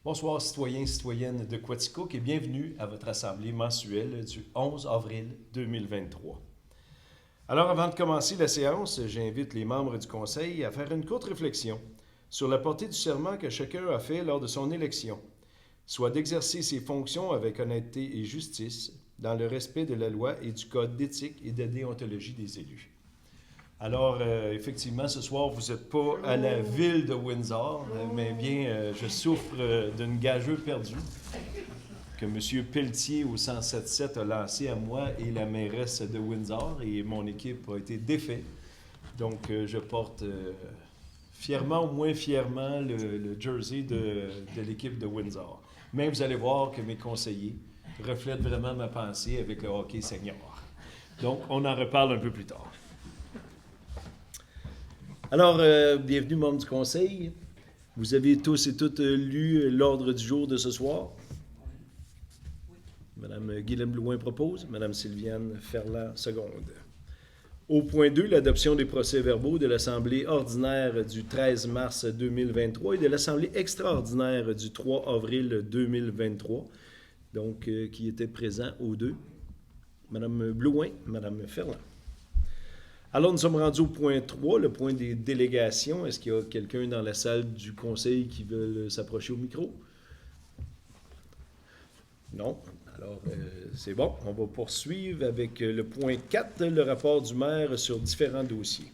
Bonsoir, citoyens et citoyennes de Quaticook et bienvenue à votre assemblée mensuelle du 11 avril 2023. Alors, avant de commencer la séance, j'invite les membres du Conseil à faire une courte réflexion sur la portée du serment que chacun a fait lors de son élection, soit d'exercer ses fonctions avec honnêteté et justice, dans le respect de la loi et du code d'éthique et de déontologie des élus. Alors, effectivement, ce soir, vous n'êtes pas à la ville de Windsor, mais bien, je souffre d'une gageure perdue que M. Pelletier au 107.7 a lancée à moi et la mairesse de Windsor, et mon équipe a été défaite. Donc, je porte fièrement ou moins fièrement le jersey de l'équipe de Windsor. Mais vous allez voir que mes conseillers reflètent vraiment ma pensée avec le hockey senior. Donc, on en reparle un peu plus tard. Alors, bienvenue, membres du Conseil. Vous avez tous et toutes lu l'ordre du jour de ce soir. Madame Guylaine Blouin propose, Madame Sylviane Ferland seconde. Au point 2, l'adoption des procès-verbaux de l'Assemblée ordinaire du 13 mars 2023 et de l'Assemblée extraordinaire du 3 avril 2023, donc qui étaient présents aux deux. Madame Blouin, Madame Ferland. Alors, nous sommes rendus au point 3, le point des délégations. Est-ce qu'il y a quelqu'un dans la salle du Conseil qui veut s'approcher au micro? Non. Alors, c'est bon. On va poursuivre avec le point 4, le rapport du maire sur différents dossiers.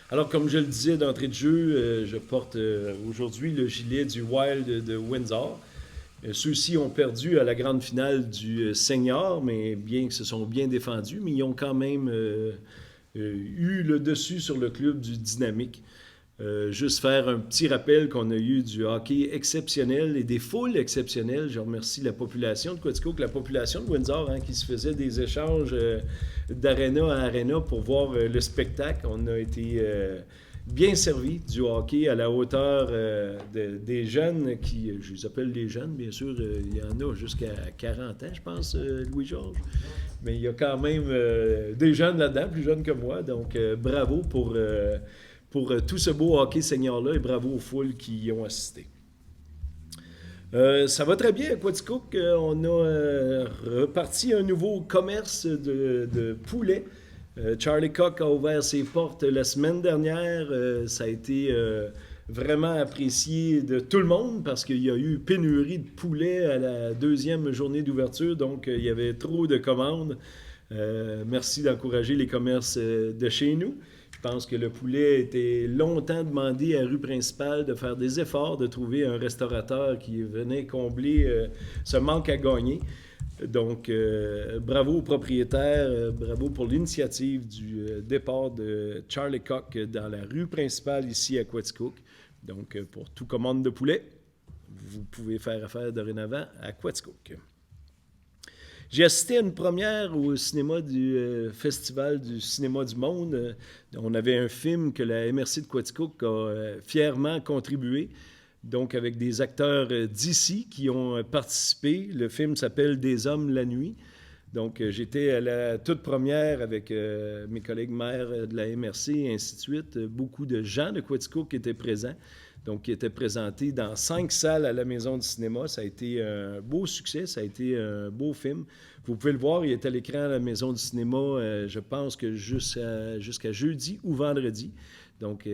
Alors, comme je le disais d'entrée de jeu, je porte aujourd'hui le gilet du Wild de Windsor. Ceux-ci ont perdu à la grande finale du senior, mais bien que se sont bien défendus, mais ils ont quand même eu le dessus sur le club du Dynamique. Juste faire un petit rappel qu'on a eu du hockey exceptionnel et des foules exceptionnelles. Je remercie la population de Quaticook, la population de Windsor, qui se faisait des échanges d'aréna à aréna pour voir le spectacle. On a été bien servi du hockey à la hauteur des jeunes qui, je les appelle les jeunes, bien sûr, il y en a jusqu'à 40 ans, je pense, Louis-Georges. Mais il y a quand même des jeunes là-dedans, plus jeunes que moi. Donc, bravo pour tout ce beau hockey senior-là et bravo aux foules qui y ont assisté. Ça va très bien à Quaticook. On a reparti un nouveau commerce de poulets. Charlie Cook a ouvert ses portes la semaine dernière. Ça a été vraiment apprécié de tout le monde parce qu'il y a eu pénurie de poulets à la deuxième journée d'ouverture. Donc, il y avait trop de commandes. Merci d'encourager les commerces de chez nous. Je pense que le poulet était longtemps demandé à la rue principale de faire des efforts, de trouver un restaurateur qui venait combler ce manque à gagner. Donc, bravo aux propriétaires, bravo pour l'initiative du départ de Charlie Cook dans la rue principale ici à Quaticook. Donc, pour toute commande de poulet, vous pouvez faire affaire dorénavant à Quaticook. J'ai assisté à une première au cinéma du Festival du cinéma du monde. On avait un film que la MRC de Quaticook a fièrement contribué, donc avec des acteurs d'ici qui ont participé. Le film s'appelle « Des hommes la nuit ». Donc, j'étais à la toute première avec mes collègues maires de la MRC et ainsi de suite. Beaucoup de gens de Quaticook qui étaient présents, donc qui étaient présentés dans 5 salles à la Maison du cinéma. Ça a été un beau succès, ça a été un beau film. Vous pouvez le voir, il est à l'écran à la Maison du cinéma, je pense que jusqu'à jeudi ou vendredi. Donc,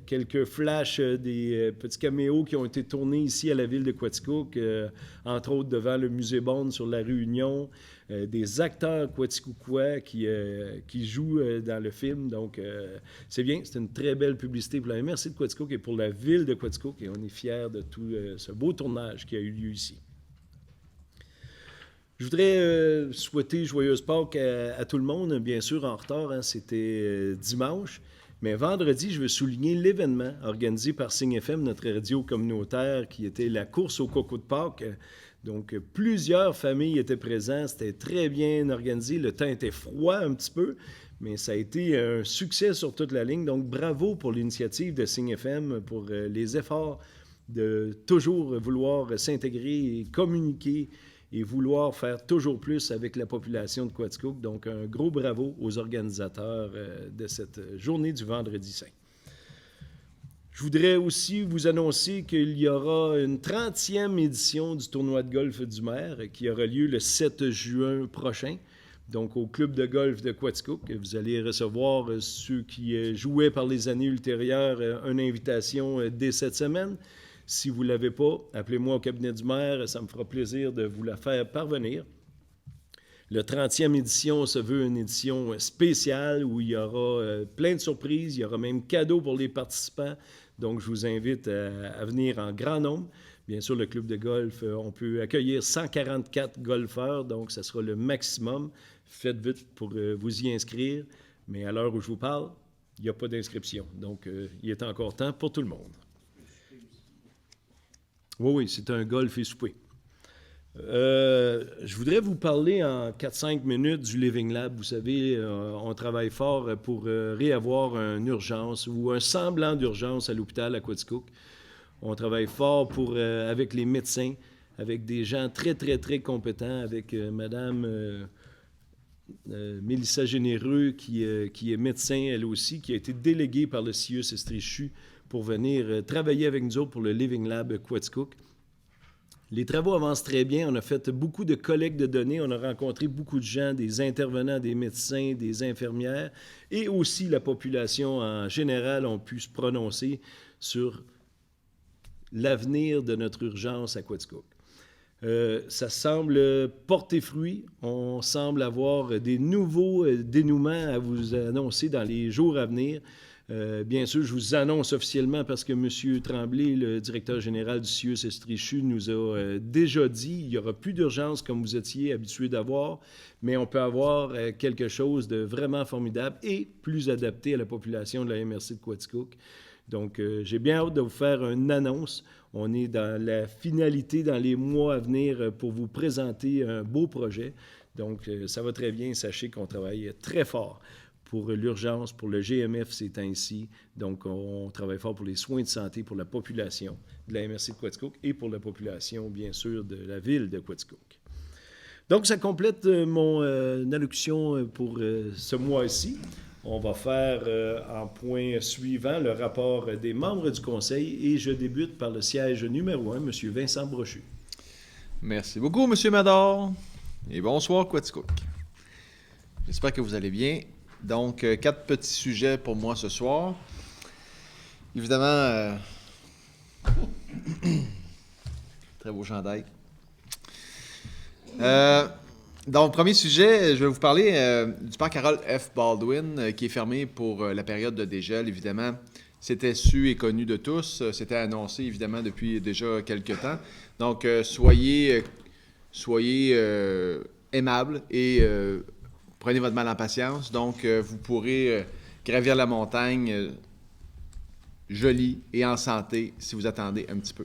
quelques flashs des petits caméos qui ont été tournés ici à la ville de Quaticook, entre autres devant le musée Bond sur la rue Union, des acteurs quaticoukois qui jouent dans le film. Donc, c'est bien, c'est une très belle publicité pour la MRC de Quaticook et pour la ville de Quaticook, et on est fiers de tout ce beau tournage qui a eu lieu ici. Je voudrais souhaiter joyeuse Pâques à tout le monde, bien sûr en retard, c'était dimanche. Mais vendredi, je veux souligner l'événement organisé par Signe FM, notre radio communautaire, qui était la course au coco de Pâques. Donc, plusieurs familles étaient présentes. C'était très bien organisé. Le temps était froid un petit peu, mais ça a été un succès sur toute la ligne. Donc, bravo pour l'initiative de Signe FM, pour les efforts de toujours vouloir s'intégrer et communiquer et vouloir faire toujours plus avec la population de Quaticook. Donc, un gros bravo aux organisateurs de cette journée du Vendredi Saint. Je voudrais aussi vous annoncer qu'il y aura une 30e édition du tournoi de golf du maire qui aura lieu le 7 juin prochain, donc au club de golf de Quaticook. Vous allez recevoir ceux qui jouaient par les années ultérieures une invitation dès cette semaine. Si vous ne l'avez pas, appelez-moi au cabinet du maire, ça me fera plaisir de vous la faire parvenir. Le 30e édition se veut une édition spéciale où il y aura plein de surprises, il y aura même cadeaux pour les participants. Donc, je vous invite à venir en grand nombre. Bien sûr, le club de golf, on peut accueillir 144 golfeurs, donc ça sera le maximum. Faites vite pour vous y inscrire, mais à l'heure où je vous parle, il n'y a pas d'inscription. Donc, il est encore temps pour tout le monde. Oui, c'est un golf et souper. Je voudrais vous parler en 4-5 minutes du Living Lab. Vous savez, on travaille fort pour réavoir une urgence ou un semblant d'urgence à l'hôpital à Quaticook. On travaille fort avec les médecins, avec des gens très, très, très compétents, avec Madame Mélissa Généreux, qui est médecin, elle aussi, qui a été déléguée par le CIUS Estrichu pour venir travailler avec nous autres pour le Living Lab Quaticook. Les travaux avancent très bien. On a fait beaucoup de collectes de données. On a rencontré beaucoup de gens, des intervenants, des médecins, des infirmières, et aussi la population en général ont pu se prononcer sur l'avenir de notre urgence à Quaticook. Ça semble porter fruit. On semble avoir des nouveaux dénouements à vous annoncer dans les jours à venir. Bien sûr, je vous annonce officiellement parce que M. Tremblay, le directeur général du CIUS Estrichu, nous a déjà dit qu'il n'y aura plus d'urgence comme vous étiez habitué d'avoir, mais on peut avoir quelque chose de vraiment formidable et plus adapté à la population de la MRC de Quaticook. Donc, j'ai bien hâte de vous faire une annonce. On est dans la finalité dans les mois à venir pour vous présenter un beau projet. Donc, ça va très bien. Sachez qu'on travaille très fort pour l'urgence, pour le GMF ces temps-ci. Donc, on travaille fort pour les soins de santé pour la population de la MRC de Quaticook et pour la population, bien sûr, de la ville de Quaticook. Donc, ça complète mon allocution pour ce mois-ci. On va faire en point suivant le rapport des membres du conseil et je débute par le siège numéro 1, M. Vincent Brochu. Merci beaucoup, M. Mador. Et bonsoir, Quaticook. J'espère que vous allez bien. Donc, 4 petits sujets pour moi ce soir. Évidemment, très beau chandail. Donc, premier sujet, je vais vous parler du parc Harold F. Baldwin qui est fermé pour la période de dégel, évidemment. C'était su et connu de tous. C'était annoncé, évidemment, depuis déjà quelques temps. Donc, soyez aimables et prenez votre mal en patience. Donc, vous pourrez gravir la montagne jolie et en santé si vous attendez un petit peu.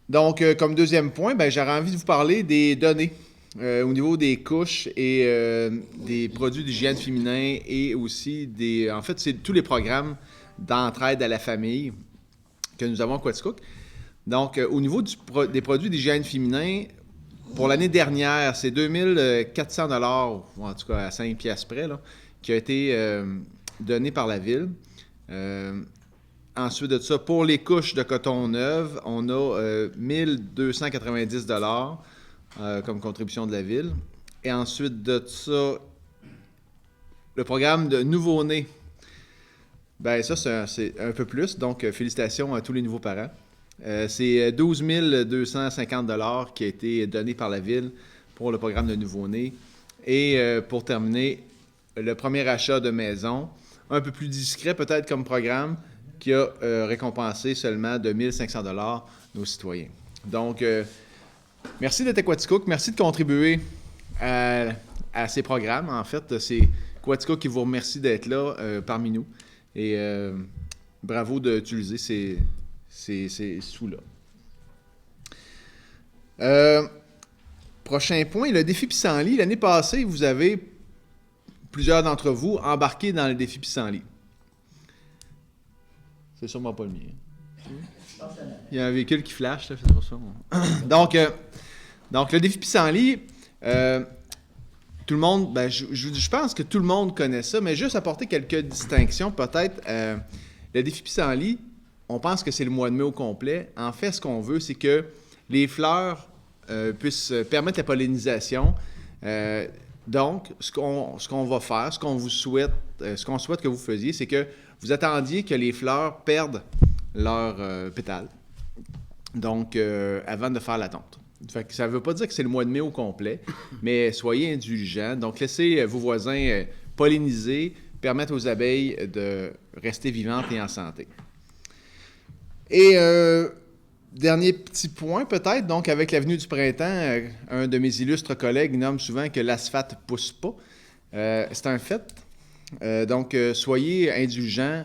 Donc, comme deuxième point, j'aurais envie de vous parler des données au niveau des couches et des produits d'hygiène féminin et aussi en fait, c'est tous les programmes d'entraide à la famille que nous avons à Quaticook. Donc, au niveau des produits d'hygiène féminin, pour l'année dernière, c'est 2400 $, ou en tout cas à 5 piastres près, là, qui a été donné par la ville. Ensuite de ça, pour les couches de coton neuves, on a 1290 $ comme contribution de la ville. Et ensuite de ça, le programme de nouveau-nés, ça, c'est un peu plus. Donc, félicitations à tous les nouveaux parents. C'est 12 250 $ qui a été donné par la ville pour le programme de nouveau-nés. Et pour terminer, le premier achat de maison, un peu plus discret peut-être comme programme, qui a récompensé seulement de 1500 $ nos citoyens. Donc, merci d'être à Quaticook. Merci de contribuer à ces programmes. En fait, c'est Quaticook qui vous remercie d'être là parmi nous. Et bravo d'utiliser ces sous-là. Prochain point, le défi Pissenlit. L'année passée, vous avez, plusieurs d'entre vous, embarqué dans le défi Pissenlit. C'est sûrement pas le mien. Il y a un véhicule qui flash, là, c'est pour ça. Donc, le défi Pissenlit, tout le monde, je pense que tout le monde connaît ça, mais juste apporter quelques distinctions, peut-être. Le défi Pissenlit, on pense que c'est le mois de mai au complet. En fait, ce qu'on veut, c'est que les fleurs puissent permettre la pollinisation. Donc, ce qu'on va faire, ce qu'on souhaite que vous faisiez, c'est que vous attendiez que les fleurs perdent leurs pétales. Donc, avant de faire la tonte. Fait que ça ne veut pas dire que c'est le mois de mai au complet, mais soyez indulgents. Donc, laissez vos voisins polliniser, permettre aux abeilles de rester vivantes et en santé. Et dernier petit point peut-être, donc avec la venue du printemps, un de mes illustres collègues nomme souvent que l'asphalte ne pousse pas. C'est un fait. Donc, soyez indulgents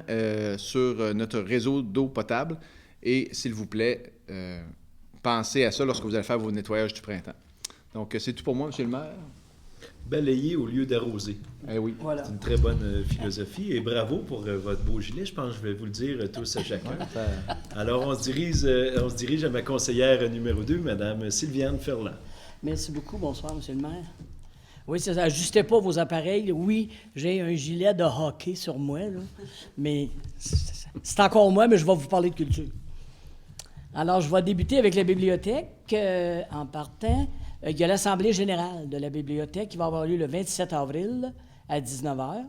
sur notre réseau d'eau potable et, s'il vous plaît, pensez à ça lorsque vous allez faire vos nettoyages du printemps. Donc, c'est tout pour moi, M. le maire. Balayer au lieu d'arroser. Eh oui. Voilà. C'est une très bonne philosophie et bravo pour votre beau gilet. Je pense que je vais vous le dire tous à chacun. Alors, on se dirige à ma conseillère numéro 2, Mme Sylviane Ferland. Merci beaucoup. Bonsoir, M. le maire. Oui, ça n'ajustez pas vos appareils. Oui, j'ai un gilet de hockey sur moi, là, mais c'est encore moi, mais je vais vous parler de culture. Alors, je vais débuter avec la bibliothèque. En partant, il y a l'Assemblée générale de la bibliothèque qui va avoir lieu le 27 avril à 19h.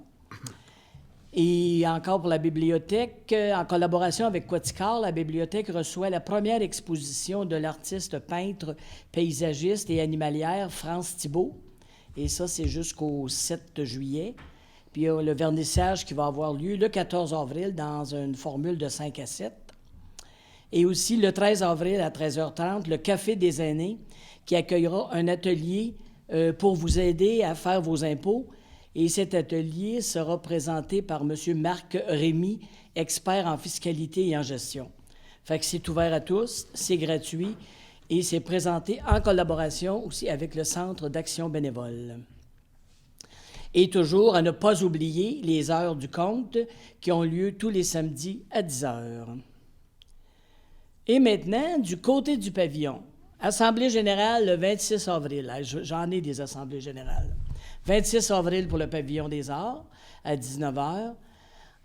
Et encore pour la bibliothèque, en collaboration avec Quaticar, la bibliothèque reçoit la première exposition de l'artiste peintre, paysagiste et animalière France Thibault. Et ça, c'est jusqu'au 7 juillet. Puis il y a le vernissage qui va avoir lieu le 14 avril dans une formule de 5 à 7. Et aussi, le 13 avril à 13h30, le Café des aînés qui accueillera un atelier pour vous aider à faire vos impôts. Et cet atelier sera présenté par M. Marc Rémy, expert en fiscalité et en gestion. Fait que c'est ouvert à tous, c'est gratuit et c'est présenté en collaboration aussi avec le Centre d'action bénévole. Et toujours, à ne pas oublier les heures du conte qui ont lieu tous les samedis à 10h. Et maintenant, du côté du pavillon, Assemblée générale le 26 avril. J'en ai des assemblées générales. 26 avril pour le pavillon des arts à 19h.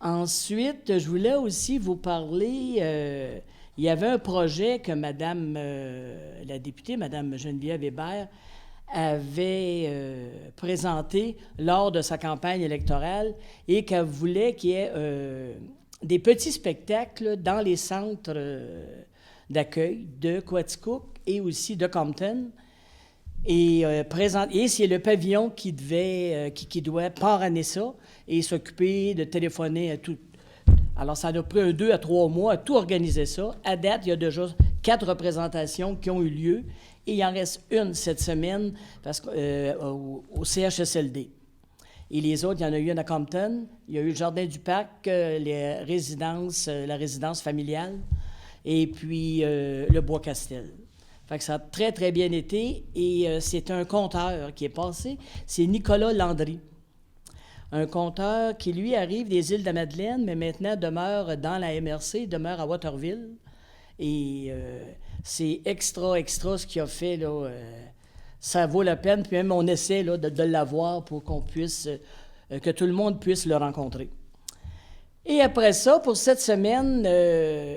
Ensuite, je voulais aussi vous parler, il y avait un projet que Madame, la députée, Madame Geneviève Hébert, avait présenté lors de sa campagne électorale et qu'elle voulait qu'il y ait des petits spectacles dans les centres d'accueil de Quaticook et aussi de Compton. Et c'est le pavillon qui doit parrainer ça et s'occuper de téléphoner à tout. Alors, ça a pris 2 à 3 mois à tout organiser ça. À date, il y a déjà 4 représentations qui ont eu lieu et il en reste une cette semaine au CHSLD. Et les autres, il y en a eu une à Compton, il y a eu le Jardin du Parc, la résidence familiale, et puis le Bois-Castel. Fait que ça a très, très bien été. Et c'est un conteur qui est passé. C'est Nicolas Landry. Un conteur qui, lui, arrive des îles de la Madeleine, mais maintenant demeure dans la MRC, demeure à Waterville. Et c'est extra ce qu'il a fait, là. Ça vaut la peine. Puis même, on essaie là, de l'avoir pour qu'on puisse, que tout le monde puisse le rencontrer. Et après ça, pour cette semaine,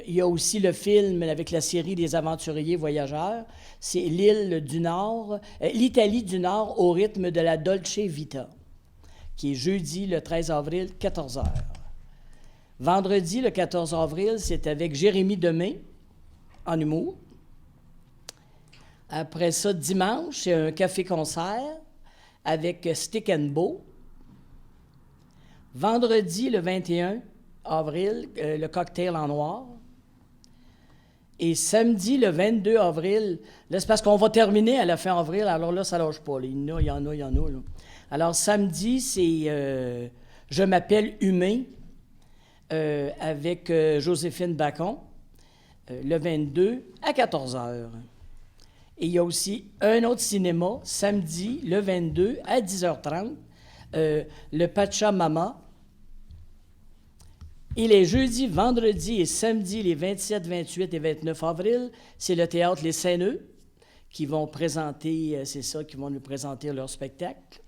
il y a aussi le film avec la série des aventuriers voyageurs. C'est l'Île du Nord, l'Italie du Nord au rythme de la Dolce Vita, qui est jeudi, le 13 avril, 14h. Vendredi, le 14 avril, c'est avec Jérémy Demé, en humour. Après ça, dimanche, c'est un café-concert avec Stick and Bow. Vendredi, le 21 avril, le cocktail en noir. Et samedi, le 22 avril, là, c'est parce qu'on va terminer à la fin avril, alors là, ça ne lâche pas. Là. Il y en a. Là. Alors, samedi, c'est Je m'appelle Humain avec Joséphine Bacon, le 22 à 14h. Et il y a aussi un autre cinéma, samedi, le 22 à 10h30, le Pachamama. Et les jeudis, vendredis et samedis, les 27, 28 et 29 avril, c'est le théâtre Les Saineux qui vont présenter, qui vont nous présenter leur spectacle.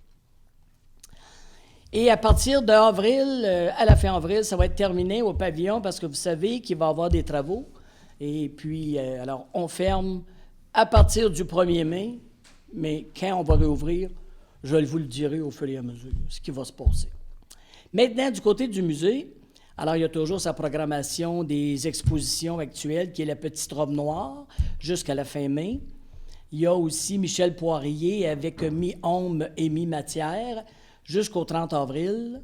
Et à partir d'avril, à la fin avril, ça va être terminé au pavillon parce que vous savez qu'il va y avoir des travaux. Et puis, alors, on ferme à partir du 1er mai, mais quand on va réouvrir, je vous le dirai au fur et à mesure, ce qui va se passer. Maintenant, du côté du musée, alors il y a toujours sa programmation des expositions actuelles, qui est la Petite Robe Noire, jusqu'à la fin mai. Il y a aussi Michel Poirier avec Mi-Homme et Mi-Matière jusqu'au 30 avril.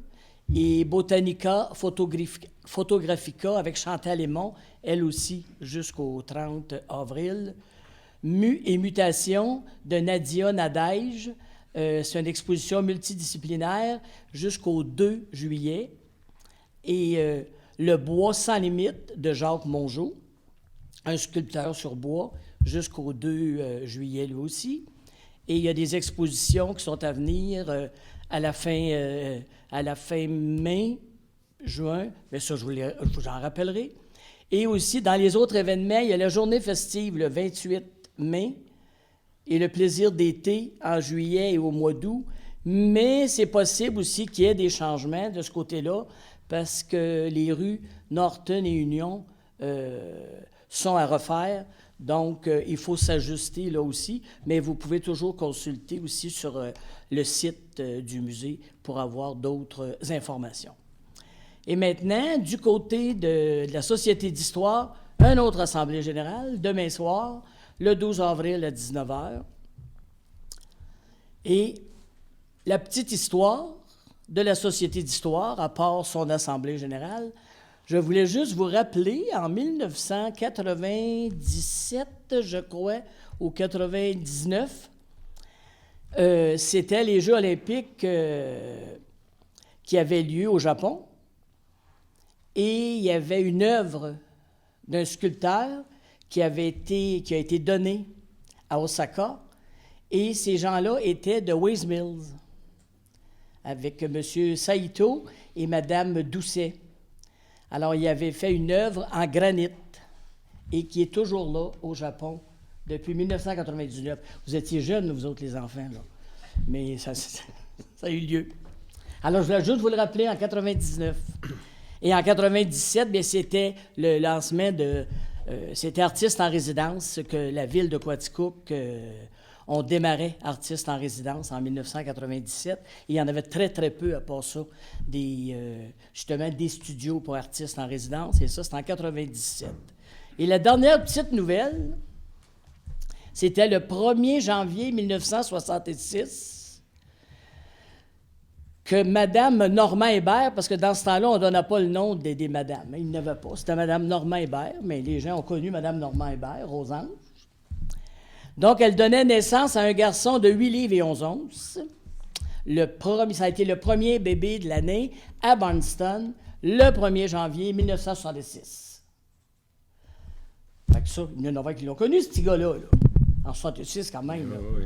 Et Botanica Photographica avec Chantal Aymon, elle aussi, jusqu'au 30 avril. Mu et Mutation de Nadia Nadège. C'est une exposition multidisciplinaire jusqu'au 2 juillet. Et Le bois sans limite de Jacques Mongeau, un sculpteur sur bois, jusqu'au 2 juillet lui aussi. Et il y a des expositions qui sont à venir à la fin mai, juin, mais ça, je vous en rappellerai. Et aussi, dans les autres événements, il y a la journée festive le 28 mai et le plaisir d'été en juillet et au mois d'août. Mais c'est possible aussi qu'il y ait des changements de ce côté-là parce que les rues Norton et Union sont à refaire. Donc, il faut s'ajuster là aussi, mais vous pouvez toujours consulter aussi sur le site du musée pour avoir d'autres informations. Et maintenant, du côté de la Société d'histoire, une autre assemblée générale, demain soir, le 12 avril à 19h. Et la petite histoire de la Société d'histoire, à part son assemblée générale, je voulais juste vous rappeler, en 1997, je crois, ou 99, c'était les Jeux olympiques qui avaient lieu au Japon. Et il y avait une œuvre d'un sculpteur qui a été donnée à Osaka. Et ces gens-là étaient de Waze Mills, avec M. Saito et Mme Doucet. Alors, il avait fait une œuvre en granit et qui est toujours là au Japon depuis 1999. Vous étiez jeunes, vous autres, les enfants, là. Mais ça a eu lieu. Alors, je voulais juste vous le rappeler, en 99. Et en 97, bien, c'était le lancement de... c'était Artistes en résidence que la ville de Quaticook... on démarrait Artistes en résidence en 1997. Et il y en avait très, très peu à part ça, justement des studios pour artistes en résidence. Et ça, c'était en 97. Et la dernière petite nouvelle, c'était le 1er janvier 1966 que Mme Normand Hébert, parce que dans ce temps-là, on ne donnait pas le nom des madames. Il n'y en avait pas. C'était Mme Normand Hébert, mais les gens ont connu Mme Normand Hébert, Rosange. Donc, elle donnait naissance à un garçon de 8 livres et 11 onces. Ça a été le premier bébé de l'année à Barnston, le 1er janvier 1966. Fait que ça, il y en a qui l'ont connu, ce petit gars-là. En 66, quand même. Là. Oui.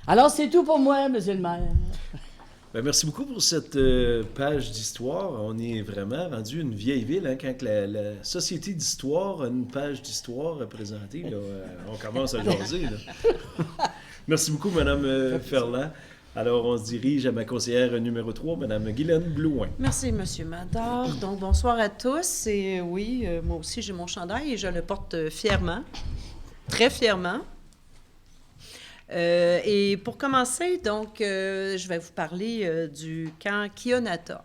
Alors, c'est tout pour moi, M. le maire. Ben, merci beaucoup pour cette page d'histoire. On est vraiment rendu une vieille ville, hein, quand la Société d'histoire a une page d'histoire représentée. Là, on commence à jaser. Là. Merci beaucoup, Mme Ferland. Alors, on se dirige à ma conseillère numéro 3, Mme Guylaine Blouin. Merci, M. Mador. Donc, bonsoir à tous. Et oui, moi aussi, j'ai mon chandail et je le porte fièrement, très fièrement. Et pour commencer, donc, je vais vous parler du camp Kionata.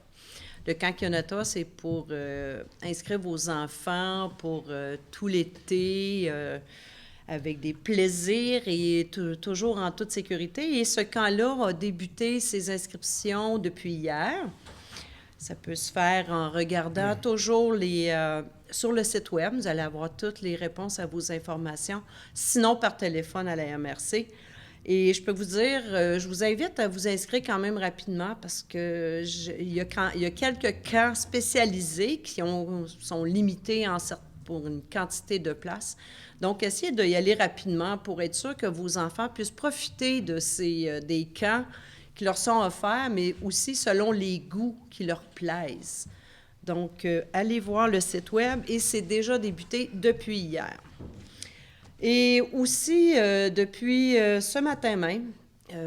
Le camp Kionata, c'est pour inscrire vos enfants pour tout l'été, avec des plaisirs et toujours en toute sécurité. Et ce camp-là a débuté ses inscriptions depuis hier. Ça peut se faire en regardant toujours sur le site web. Vous allez avoir toutes les réponses à vos informations, sinon par téléphone à la MRC. Et je peux vous dire, je vous invite à vous inscrire quand même rapidement parce que il y a quelques camps spécialisés qui sont limités pour une quantité de places. Donc, essayez d'y aller rapidement pour être sûr que vos enfants puissent profiter de des camps qui leur sont offerts, mais aussi selon les goûts qui leur plaisent. Donc, allez voir le site web et c'est déjà débuté depuis hier. Et aussi, depuis ce matin même,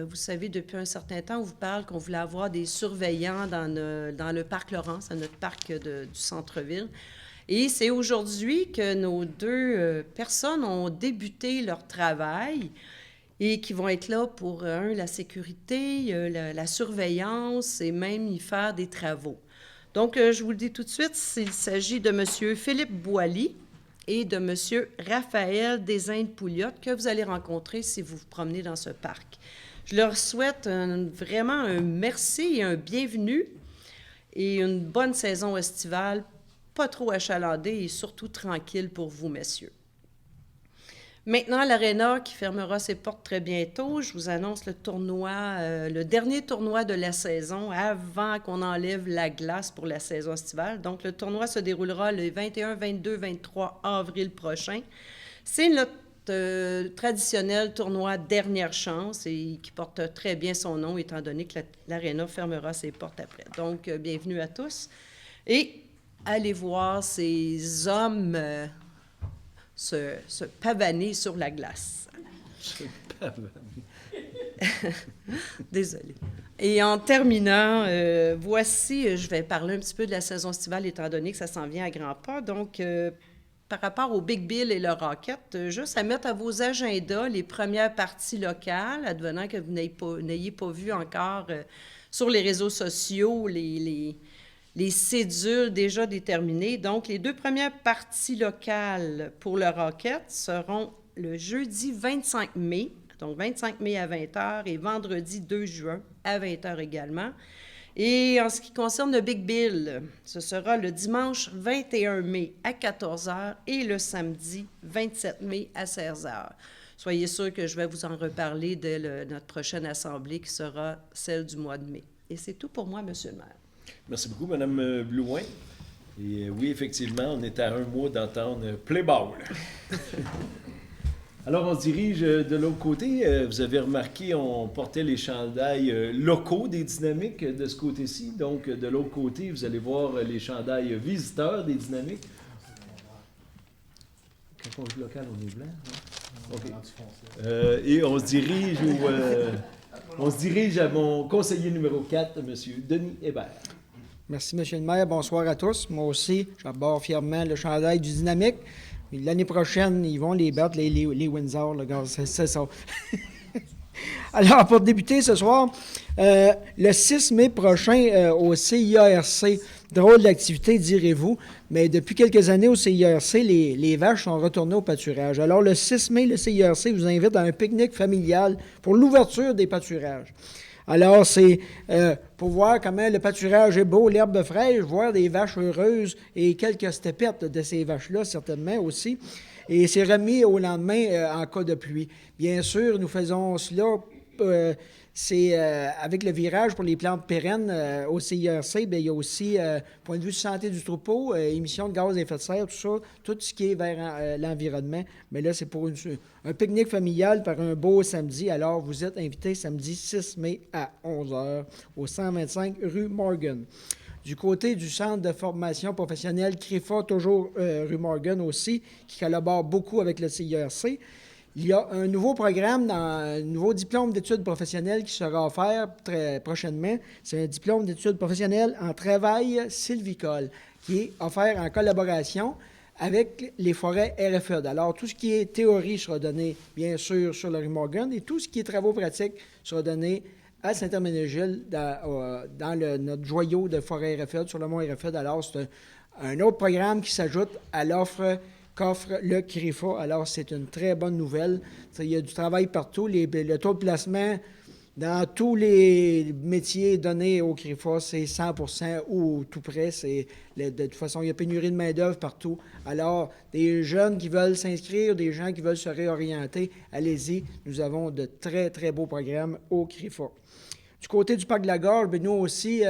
Vous savez, depuis un certain temps, on vous parle qu'on voulait avoir des surveillants dans le parc Laurence, à notre parc du centre-ville. Et c'est aujourd'hui que nos deux personnes ont débuté leur travail et qui vont être là pour, la sécurité, la surveillance et même y faire des travaux. Donc, je vous le dis tout de suite, il s'agit de M. Philippe Boily et de M. Raphaël Desindes-Pouliot que vous allez rencontrer si vous vous promenez dans ce parc. Je leur souhaite vraiment un merci et un bienvenue et une bonne saison estivale, pas trop achalandée et surtout tranquille pour vous, messieurs. Maintenant, l'Arena qui fermera ses portes très bientôt. Je vous annonce le tournoi, le dernier tournoi de la saison avant qu'on enlève la glace pour la saison estivale. Donc, le tournoi se déroulera le 21, 22, 23 avril prochain. C'est notre traditionnel tournoi Dernière Chance et qui porte très bien son nom étant donné que l'Arena fermera ses portes après. Donc, bienvenue à tous. Et allez voir ces hommes se pavaner sur la glace. Désolée. Et en terminant, voici, je vais parler un petit peu de la saison estivale étant donné que ça s'en vient à grands pas. Donc, par rapport au Big Bill et le Rocket, juste à mettre à vos agendas les premières parties locales, advenant que vous n'ayez pas vu encore sur les réseaux sociaux les cédules déjà déterminées. Donc, les 2 premières parties locales pour le Rocket seront le jeudi 25 mai, donc 25 mai à 20h, et vendredi 2 juin à 20h également. Et en ce qui concerne le Big Bill, ce sera le dimanche 21 mai à 14h et le samedi 27 mai à 16h. Soyez sûrs que je vais vous en reparler dès notre prochaine assemblée qui sera celle du mois de mai. Et c'est tout pour moi, Monsieur le maire. Merci beaucoup, Mme Blouin. Et oui, effectivement, on est à un mois d'entendre Play Ball. Alors, on se dirige de l'autre côté. Vous avez remarqué, on portait les chandails locaux des Dynamiques de ce côté-ci. Donc, de l'autre côté, vous allez voir les chandails visiteurs des Dynamiques. Quand on joue local, on est blanc. Hein? OK. Et on se dirige à mon conseiller numéro 4, M. Denis Hébert. Merci, M. le maire. Bonsoir à tous. Moi aussi, j'aborde fièrement le chandail du Dynamique. L'année prochaine, ils vont les battre, les Windsor, le gars, c'est ça. Alors, pour débuter ce soir, le 6 mai prochain, au CIARC, drôle d'activité, direz-vous, mais depuis quelques années au CIARC, les vaches sont retournées au pâturage. Alors, le 6 mai, le CIARC vous invite à un pique-nique familial pour l'ouverture des pâturages. Alors, c'est pour voir comment le pâturage est beau, l'herbe fraîche, voir des vaches heureuses et quelques stepettes de ces vaches-là, certainement aussi. Et c'est remis au lendemain en cas de pluie. Bien sûr, nous faisons cela, c'est avec le virage pour les plantes pérennes au CIRC, bien, il y a aussi, point de vue santé du troupeau, émissions de gaz à effet de serre, tout ça, tout ce qui est vers l'environnement. Mais là, c'est pour un pique-nique familial par un beau samedi. Alors, vous êtes invités samedi 6 mai à 11h au 125 rue Morgan. Du côté du Centre de formation professionnelle CRIFA, toujours rue Morgan aussi, qui collabore beaucoup avec le CIRC, il y a un nouveau programme, un nouveau diplôme d'études professionnelles qui sera offert très prochainement. C'est un diplôme d'études professionnelles en travail sylvicole qui est offert en collaboration avec les forêts RFED. Alors, tout ce qui est théorie sera donné, bien sûr, sur la rue Morgan et tout ce qui est travaux pratiques sera donné à Saint-Herménégil, dans notre joyau de forêt RFED, sur le mont RFED. Alors, c'est un autre programme qui s'ajoute à l'offre qu'offre le CRIFA. Alors, c'est une très bonne nouvelle. Il y a du travail partout. Le taux de placement dans tous les métiers donnés au CRIFA, c'est 100% ou tout près. De toute façon, il y a pénurie de main-d'œuvre partout. Alors, des jeunes qui veulent s'inscrire, des gens qui veulent se réorienter, allez-y. Nous avons de très, très beaux programmes au CRIFA. Du côté du parc de la Gorge, bien, nous aussi,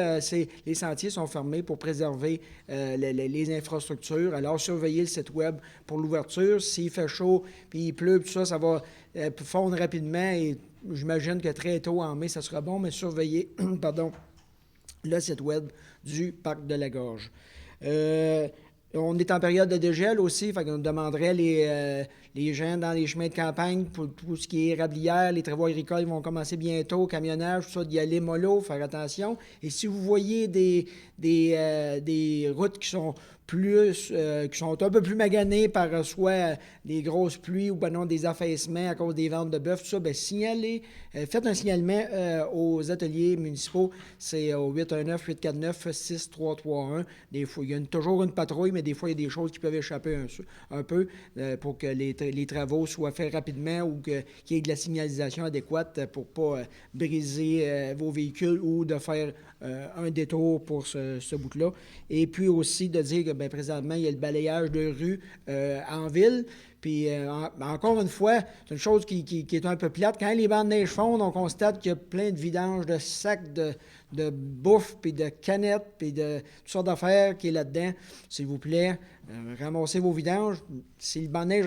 les sentiers sont fermés pour préserver les infrastructures. Alors, surveillez le site web pour l'ouverture. S'il fait chaud puis il pleut, tout ça, ça va fondre rapidement. Et j'imagine que très tôt en mai, ça sera bon, mais surveillez le site web du parc de la Gorge. On est en période de dégel aussi, fait qu'on demanderait les gens dans les chemins de campagne pour tout ce qui est érablière, les travaux agricoles ils vont commencer bientôt, camionnage, tout ça, d'y aller mollo, faire attention. Et si vous voyez des routes qui sont qui sont un peu plus maganées par soit des grosses pluies ou ben non, des affaissements à cause des ventes de bœuf, tout ça, bien, signalez, faites un signalement aux ateliers municipaux. C'est au 819-849-6331. Des fois, il y a toujours une patrouille, mais des fois, il y a des choses qui peuvent échapper un peu pour que les travaux soient faits rapidement ou qu'il y ait de la signalisation adéquate pour ne pas briser vos véhicules ou de faire un détour pour ce bout-là. Et puis aussi de dire que présentement, il y a le balayage de rue en ville. Puis, encore une fois, c'est une chose qui est un peu plate. Quand les bancs de neige fondent, on constate qu'il y a plein de vidanges de sacs de bouffe, puis de canettes, puis de toutes sortes d'affaires qui est là-dedans. S'il vous plaît, ramassez vos vidanges. Si le banc de neige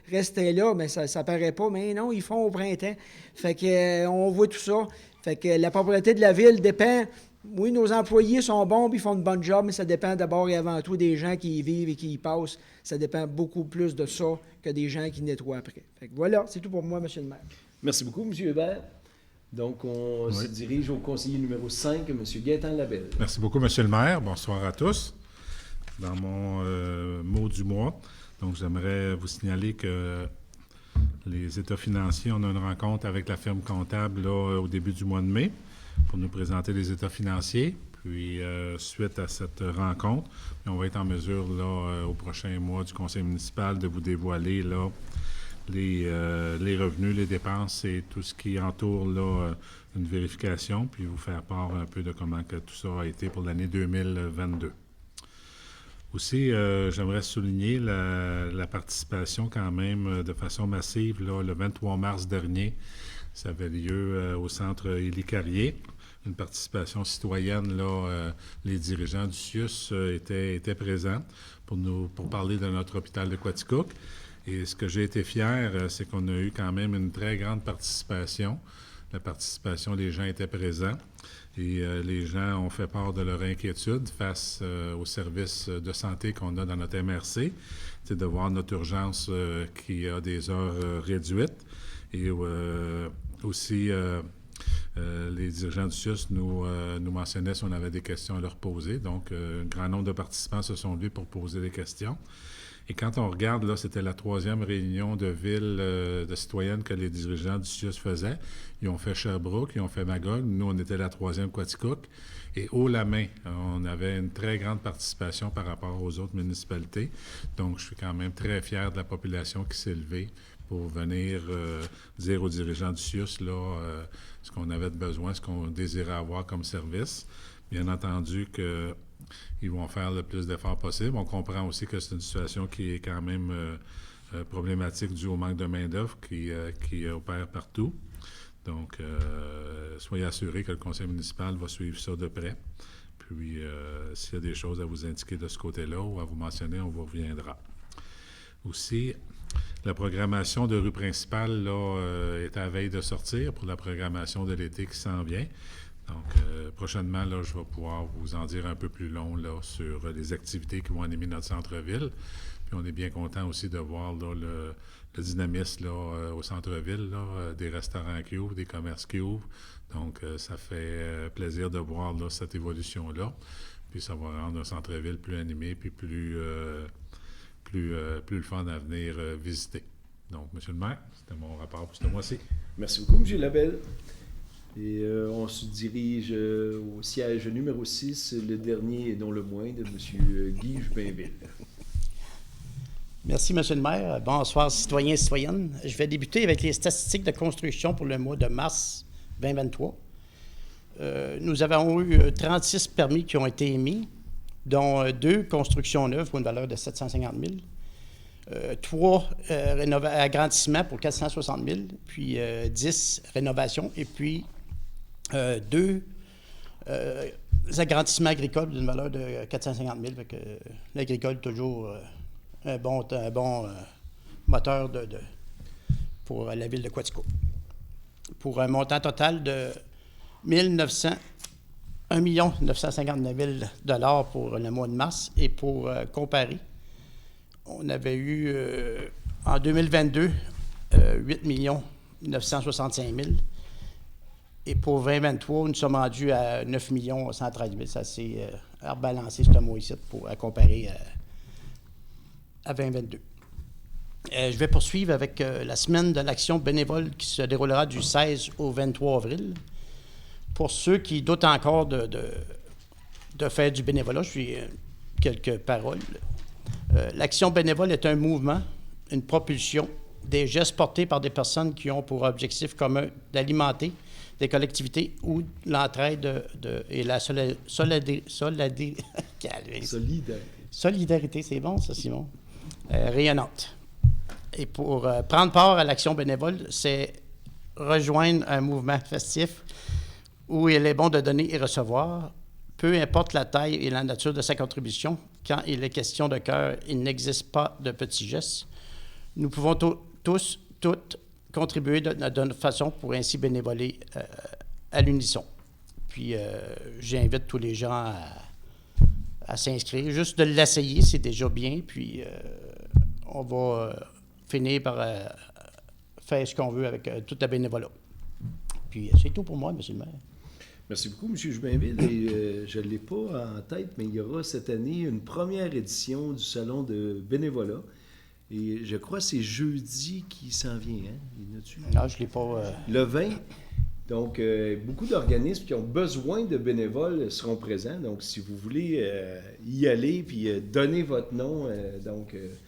restait là, bien, ça ne paraît pas. Mais non, ils font au printemps. Fait que on voit tout ça. Fait que la propriété de la ville dépend. Oui, nos employés sont bons puis ils font une bonne job, mais ça dépend d'abord et avant tout des gens qui y vivent et qui y passent. Ça dépend beaucoup plus de ça que des gens qui nettoient après. Fait que voilà, c'est tout pour moi, M. le maire. Merci beaucoup, M. Hébert. Donc, on se dirige au conseiller numéro 5, M. Gaétan Labelle. Merci beaucoup, M. le maire. Bonsoir à tous. Dans mon mot du mois, donc j'aimerais vous signaler que les états financiers, on a une rencontre avec la firme comptable là, au début du mois de mai pour nous présenter les états financiers. Puis, suite à cette rencontre, on va être en mesure, là, au prochain mois du conseil municipal, de vous dévoiler là, les revenus, les dépenses et tout ce qui entoure là, une vérification, puis vous faire part un peu de comment que tout ça a été pour l'année 2022. Aussi, j'aimerais souligner la participation quand même de façon massive, là, le 23 mars dernier. Ça avait lieu au centre Élie-Carrier. Une participation citoyenne, là, les dirigeants du CIUS étaient présents pour parler de notre hôpital de Quaticook. Et ce que j'ai été fier, c'est qu'on a eu quand même une très grande participation. La participation, les gens étaient présents et les gens ont fait part de leur inquiétude face aux services de santé qu'on a dans notre MRC. C'est de voir notre urgence qui a des heures réduites et aussi... les dirigeants du CIUS nous mentionnaient si on avait des questions à leur poser. Donc, un grand nombre de participants se sont levés pour poser des questions. Et quand on regarde, là, c'était la 3e réunion de ville de citoyennes que les dirigeants du CIUS faisaient. Ils ont fait Sherbrooke, ils ont fait Magog. Nous, on était la 3e Quaticook. Et haut la main, on avait une très grande participation par rapport aux autres municipalités. Donc, je suis quand même très fier de la population qui s'est levée pour venir dire aux dirigeants du CIUS là, ce qu'on avait de besoin, ce qu'on désirait avoir comme service. Bien entendu qu'ils vont faire le plus d'efforts possible. On comprend aussi que c'est une situation qui est quand même problématique due au manque de main-d'œuvre qui opère partout. Donc, soyez assurés que le conseil municipal va suivre ça de près. Puis, s'il y a des choses à vous indiquer de ce côté-là ou à vous mentionner, on vous reviendra. Aussi, la programmation de rue principale là, est à la veille de sortir pour la programmation de l'été qui s'en vient. Donc, prochainement, là, je vais pouvoir vous en dire un peu plus long là, sur les activités qui vont animer notre centre-ville. Puis, on est bien content aussi de voir là, le dynamisme là, au centre-ville, là, des restaurants qui ouvrent, des commerces qui ouvrent. Donc, ça fait plaisir de voir là, cette évolution-là. Puis, ça va rendre un centre-ville plus animé puis plus le fun à venir visiter. Donc, M. le maire, c'était mon rapport pour ce mois-ci. Merci beaucoup, M. Labelle. Et on se dirige au siège numéro 6, le dernier et non le moindre, M. Guy Jupinville. Merci, M. le maire. Bonsoir, citoyens et citoyennes. Je vais débuter avec les statistiques de construction pour le mois de mars 2023. Nous avons eu 36 permis qui ont été émis, dont 2 constructions neuves pour une valeur de 750 000, 3 agrandissements pour 460 000, puis 10 rénovations, et puis 2 agrandissements agricoles d'une valeur de 450 000. Fait que l'agricole, toujours un bon moteur pour la ville de Quaticook. Pour un montant total de 1 1 959 000 pour le mois de mars. Et pour comparer, on avait eu en 2022 8 965 000. Et pour 2023, nous sommes rendus à 9 113 000. Ça s'est rebalancé ce mois-ci à comparer à 2022. Je vais poursuivre avec la semaine de l'action bénévole qui se déroulera du 16 au 23 avril. Pour ceux qui doutent encore de faire du bénévolat, je suis quelques paroles. L'action bénévole est un mouvement, une propulsion, des gestes portés par des personnes qui ont pour objectif commun d'alimenter des collectivités ou l'entraide et la solidarité, c'est bon ça, Simon, rayonnante. Et pour prendre part à l'action bénévole, c'est rejoindre un mouvement festif où il est bon de donner et recevoir, peu importe la taille et la nature de sa contribution. Quand il est question de cœur, il n'existe pas de petits gestes. Nous pouvons toutes contribuer de notre façon pour ainsi bénévoler à l'unisson. Puis, j'invite tous les gens à s'inscrire. Juste de l'essayer, c'est déjà bien. Puis, on va finir par faire ce qu'on veut avec tout le bénévolat. Puis, c'est tout pour moi, M. le maire. Merci beaucoup, M. Joubinville. Et je ne l'ai pas en tête, mais il y aura cette année une première édition du Salon de bénévolat. Et je crois que c'est jeudi qui s'en vient. Hein? Non, je ne l'ai pas. Le 20. Donc, beaucoup d'organismes qui ont besoin de bénévoles seront présents. Donc, si vous voulez y aller puis donner votre nom,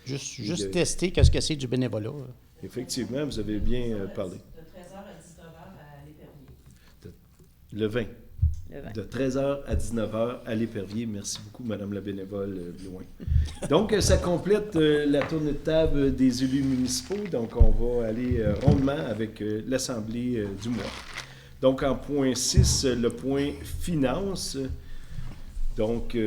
Juste tester qu'est-ce que c'est du bénévolat. Effectivement, vous avez bien parlé. De 13h à 19h à l'Épervier. Le 20. Le 20. De 13h à 19h à l'Épervier. Merci beaucoup, Madame la bénévole Blouin. Donc, ça complète la tournée de table des élus municipaux. Donc, on va aller rondement avec l'Assemblée du mois. Donc, en point 6, le point finances. Donc,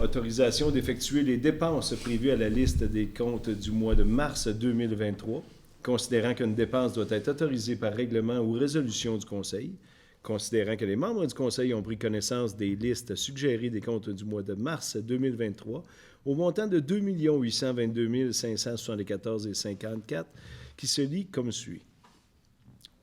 autorisation d'effectuer les dépenses prévues à la liste des comptes du mois de mars 2023, considérant qu'une dépense doit être autorisée par règlement ou résolution du Conseil, considérant que les membres du Conseil ont pris connaissance des listes suggérées des comptes du mois de mars 2023 au montant de 2 822 574,54 qui se lit comme suit.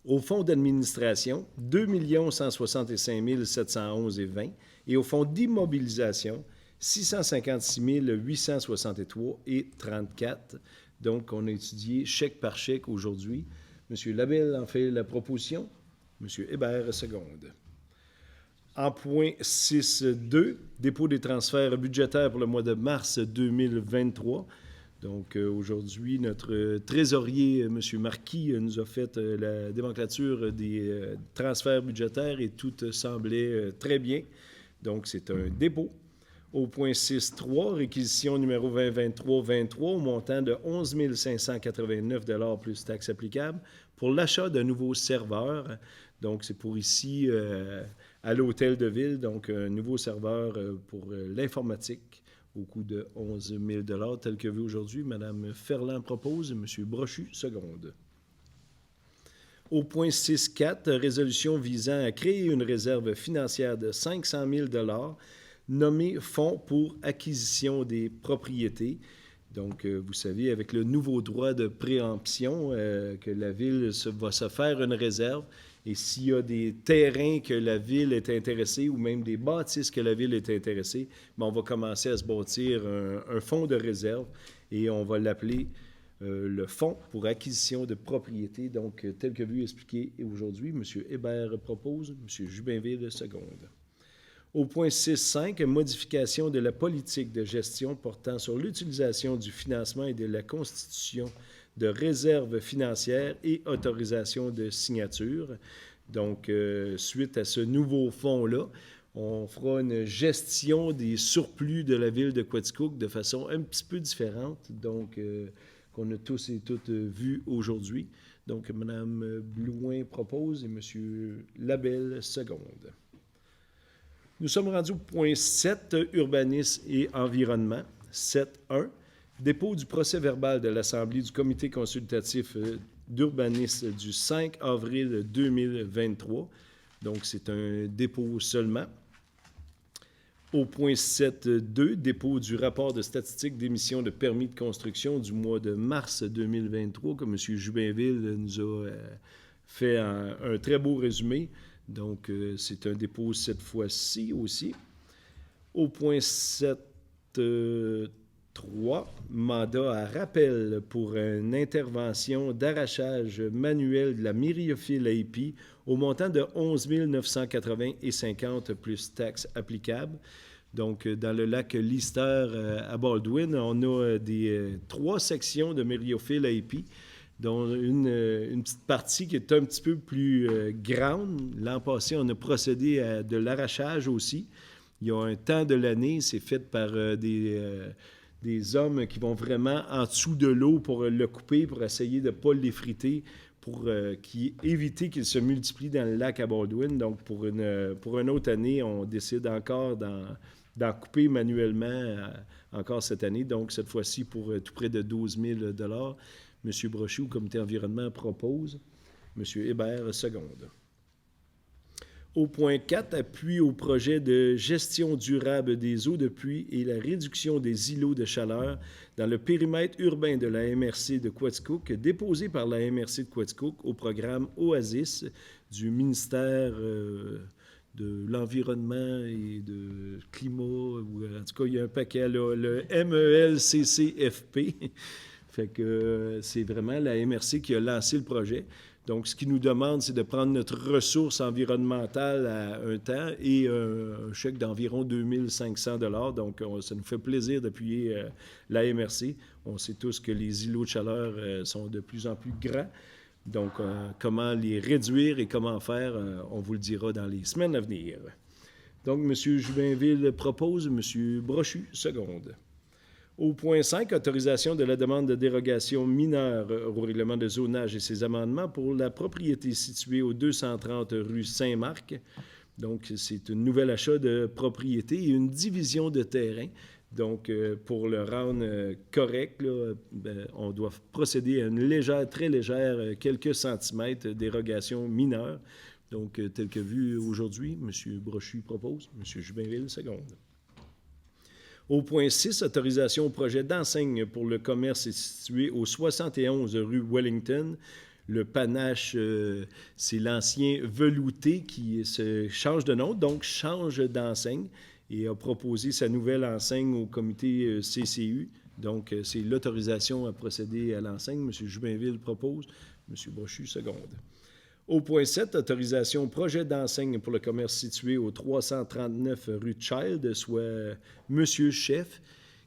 Au fonds d'administration, 2 165 711,20 et au fonds d'immobilisation, 656 863,34. Donc, on a étudié chèque par chèque aujourd'hui. M. Labelle en fait la proposition. M. Hébert seconde. En point 6.2, dépôt des transferts budgétaires pour le mois de mars 2023. Donc, aujourd'hui, notre trésorier, M. Marquis, nous a fait la dénomenclature des transferts budgétaires et tout semblait très bien. Donc, c'est un dépôt. Au point 6.3, réquisition numéro 2023-23 au montant de 11 589 $ plus taxes applicables pour l'achat d'un nouveau serveur. Donc, c'est pour ici, à l'Hôtel de Ville, donc un nouveau serveur pour l'informatique au coût de 11 000 $ tel que vu aujourd'hui. Mme Ferland propose, M. Brochu seconde. Au point 6.4, résolution visant à créer une réserve financière de 500 000 $ nommée Fonds pour acquisition des propriétés. Donc, vous savez, avec le nouveau droit de préemption, que la Ville va se faire une réserve. Et s'il y a des terrains que la Ville est intéressée ou même des bâtisses que la Ville est intéressée, bien, on va commencer à se bâtir un fonds de réserve et on va l'appeler le Fonds pour acquisition de propriétés. Donc, tel que vu expliqué aujourd'hui, M. Hébert propose, M. Joubinville seconde. Au point 6.5, modification de la politique de gestion portant sur l'utilisation du financement et de la constitution de réserves financières et autorisation de signature. Donc, suite à ce nouveau fonds-là, on fera une gestion des surplus de la ville de Quaticook de façon un petit peu différente, donc qu'on a tous et toutes vu aujourd'hui. Donc, Mme Blouin propose et M. Labelle seconde. Nous sommes rendus au point 7, urbanisme et environnement. 7.1, dépôt du procès-verbal de l'Assemblée du comité consultatif d'urbanisme du 5 avril 2023. Donc, c'est un dépôt seulement. Au point 7.2, dépôt du rapport de statistique d'émission de permis de construction du mois de mars 2023, que M. Jubinville nous a fait un très beau résumé. Donc, c'est un dépôt cette fois-ci aussi. Au point 7.3, mandat à rappel pour une intervention d'arrachage manuel de la myriophylle AP au montant de 11 980,50 plus taxes applicables. Donc, dans le lac Lister à Baldwin, on a trois sections de myriophylle AP, dont une petite partie qui est un petit peu plus grande. L'an passé, on a procédé à de l'arrachage aussi. Il y a un temps de l'année, c'est fait par des hommes qui vont vraiment en dessous de l'eau pour le couper, pour essayer de ne pas l'effriter, pour éviter qu'il se multiplie dans le lac à Baldwin. Donc, pour une autre année, on décide encore d'en couper manuellement encore cette année. Donc, cette fois-ci, pour tout près de 12 000 $. M. Brochu, au comité environnement, propose. M. Hébert, seconde. Au point 4, appui au projet de gestion durable des eaux de pluie et la réduction des îlots de chaleur dans le périmètre urbain de la MRC de Quaticook, déposé par la MRC de Quaticook au programme OASIS du ministère de l'Environnement et de Climat, ou en tout cas, il y a un paquet, là, le MELCCFP. Fait que c'est vraiment la MRC qui a lancé le projet. Donc, ce qu'ils nous demande, c'est de prendre notre ressource environnementale à un temps et un chèque d'environ 2 500 $. Donc, ça nous fait plaisir d'appuyer la MRC. On sait tous que les îlots de chaleur sont de plus en plus grands. Donc, comment les réduire et comment faire, on vous le dira dans les semaines à venir. Donc, M. Jubinville propose, M. Brochu, seconde. Au point 5, autorisation de la demande de dérogation mineure au règlement de zonage et ses amendements pour la propriété située au 230 rue Saint-Marc. Donc, c'est un nouvel achat de propriété et une division de terrain. Donc, pour le rendre correct, là, on doit procéder à une légère, très légère, quelques centimètres dérogation mineure. Donc, tel que vu aujourd'hui, M. Brochu propose, M. Jubinville, seconde. Au point 6, autorisation au projet d'enseigne pour le commerce est situé au 71 rue Wellington. Le panache, c'est l'ancien velouté qui se change de nom, donc change d'enseigne et a proposé sa nouvelle enseigne au comité CCU. Donc, c'est l'autorisation à procéder à l'enseigne. M. Jubinville propose. M. Brochu, seconde. Au point 7, autorisation au projet d'enseigne pour le commerce situé au 339 rue Child, soit Monsieur Chef,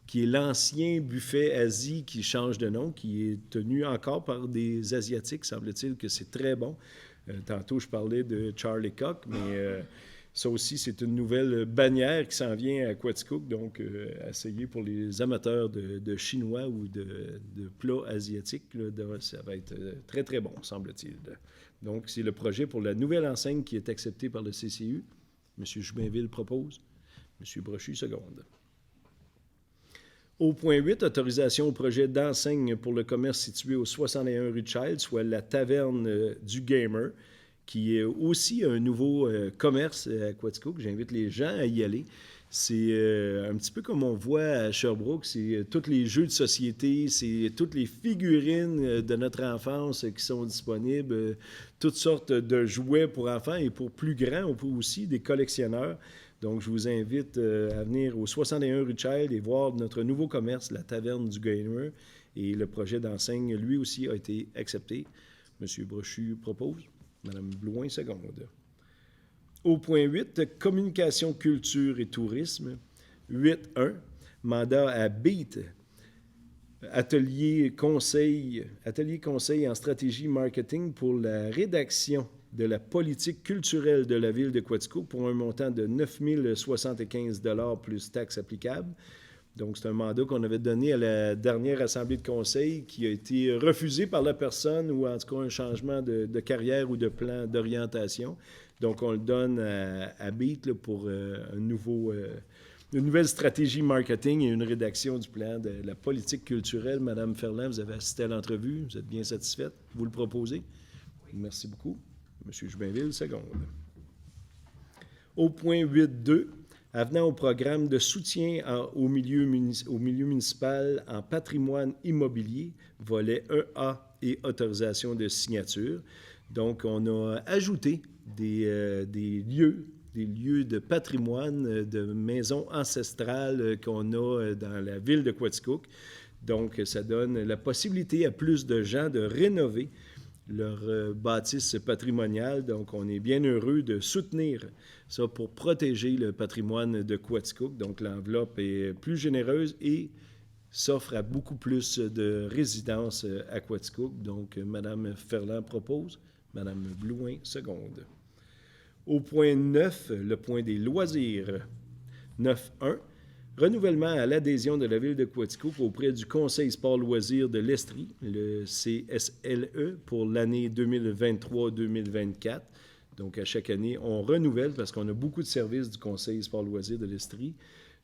qui est l'ancien buffet Asie qui change de nom, qui est tenu encore par des Asiatiques. Semble-t-il que c'est très bon. Tantôt, je parlais de Charlie Cook, mais ça aussi, c'est une nouvelle bannière qui s'en vient à Quaticook. Donc, essayer pour les amateurs de chinois ou de plats asiatiques, là, ça va être très, très bon, semble-t-il. Donc, c'est le projet pour la nouvelle enseigne qui est accepté par le CCU. M. Jubinville propose. M. Brochu, seconde. Au point 8, autorisation au projet d'enseigne pour le commerce situé au 61 rue Child, soit la taverne du Gamer, qui est aussi un nouveau commerce à Quaticook. J'invite les gens à y aller. C'est un petit peu comme on voit à Sherbrooke, c'est tous les jeux de société, c'est toutes les figurines de notre enfance qui sont disponibles, toutes sortes de jouets pour enfants et pour plus grands, on peut aussi des collectionneurs. Donc, je vous invite à venir au 61 rue Child et voir notre nouveau commerce, la Taverne du Gamer. Et le projet d'enseigne, lui aussi, a été accepté. M. Brochu propose. Mme Blouin, seconde. Au point 8, communication, culture et tourisme. 8.1, mandat à BEAT, atelier conseil en stratégie marketing pour la rédaction de la politique culturelle de la ville de Quaticook pour un montant de 9 075 $ plus taxes applicables. Donc, c'est un mandat qu'on avait donné à la dernière assemblée de conseil qui a été refusé par la personne ou en tout cas un changement de carrière ou de plan d'orientation. Donc, on le donne à BEAT là, pour une nouvelle stratégie marketing et une rédaction du plan de la politique culturelle. Madame Ferland, vous avez assisté à l'entrevue. Vous êtes bien satisfaite? Vous le proposez? Merci beaucoup. M. Jubinville, seconde. Au point 8.2, avenant au programme de soutien au milieu municipal en patrimoine immobilier, volet 1A et autorisation de signature. Donc, on a ajouté des lieux de patrimoine, de maisons ancestrales qu'on a dans la ville de Quaticook. Donc, ça donne la possibilité à plus de gens de rénover leur bâtisse patrimoniale. Donc, on est bien heureux de soutenir ça pour protéger le patrimoine de Quaticook. Donc, l'enveloppe est plus généreuse et s'offre à beaucoup plus de résidences à Quaticook. Donc, Mme Ferland propose, Mme Blouin seconde. Au point 9, le point des loisirs. 9.1. Renouvellement à l'adhésion de la ville de Quaticook auprès du Conseil sport-loisirs de l'Estrie, le CSLE, pour l'année 2023-2024. Donc, à chaque année, on renouvelle parce qu'on a beaucoup de services du Conseil sport-loisirs de l'Estrie.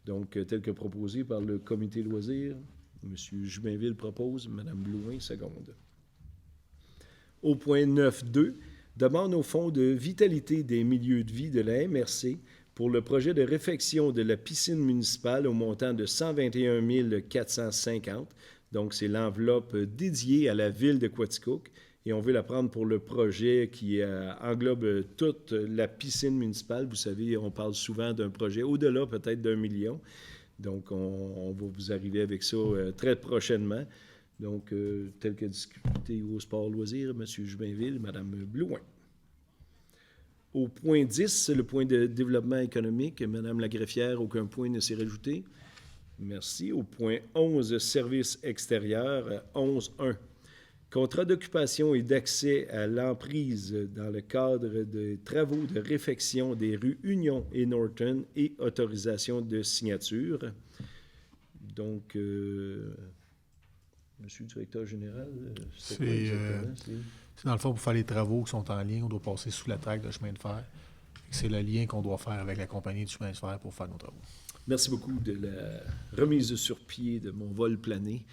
Donc, tel que proposé par le comité loisirs, M. Jubainville propose, Mme Blouin seconde. Au point 9.2, demande au Fonds de vitalité des milieux de vie de la MRC pour le projet de réfection de la piscine municipale au montant de 121 450. Donc, c'est l'enveloppe dédiée à la ville de Quaticook. Et on veut la prendre pour le projet qui englobe toute la piscine municipale. Vous savez, on parle souvent d'un projet au-delà peut-être d'1 million. Donc, on va vous arriver avec ça très prochainement. Donc, tel que discuté au sport-loisirs, M. Jubainville, Mme Blouin. Au point 10, le point de développement économique, Mme la greffière, aucun point ne s'est rajouté. Merci. Au point 11, services extérieurs, 11.1. Contrat d'occupation et d'accès à l'emprise dans le cadre des travaux de réfection des rues Union et Norton et autorisation de signature. Donc, Monsieur le directeur général, c'est quoi exactement? C'est dans le fond pour faire les travaux qui sont en ligne, on doit passer sous la traque de chemin de fer. C'est le lien qu'on doit faire avec la compagnie du chemin de fer pour faire nos travaux. Merci beaucoup de la remise sur pied de mon vol plané.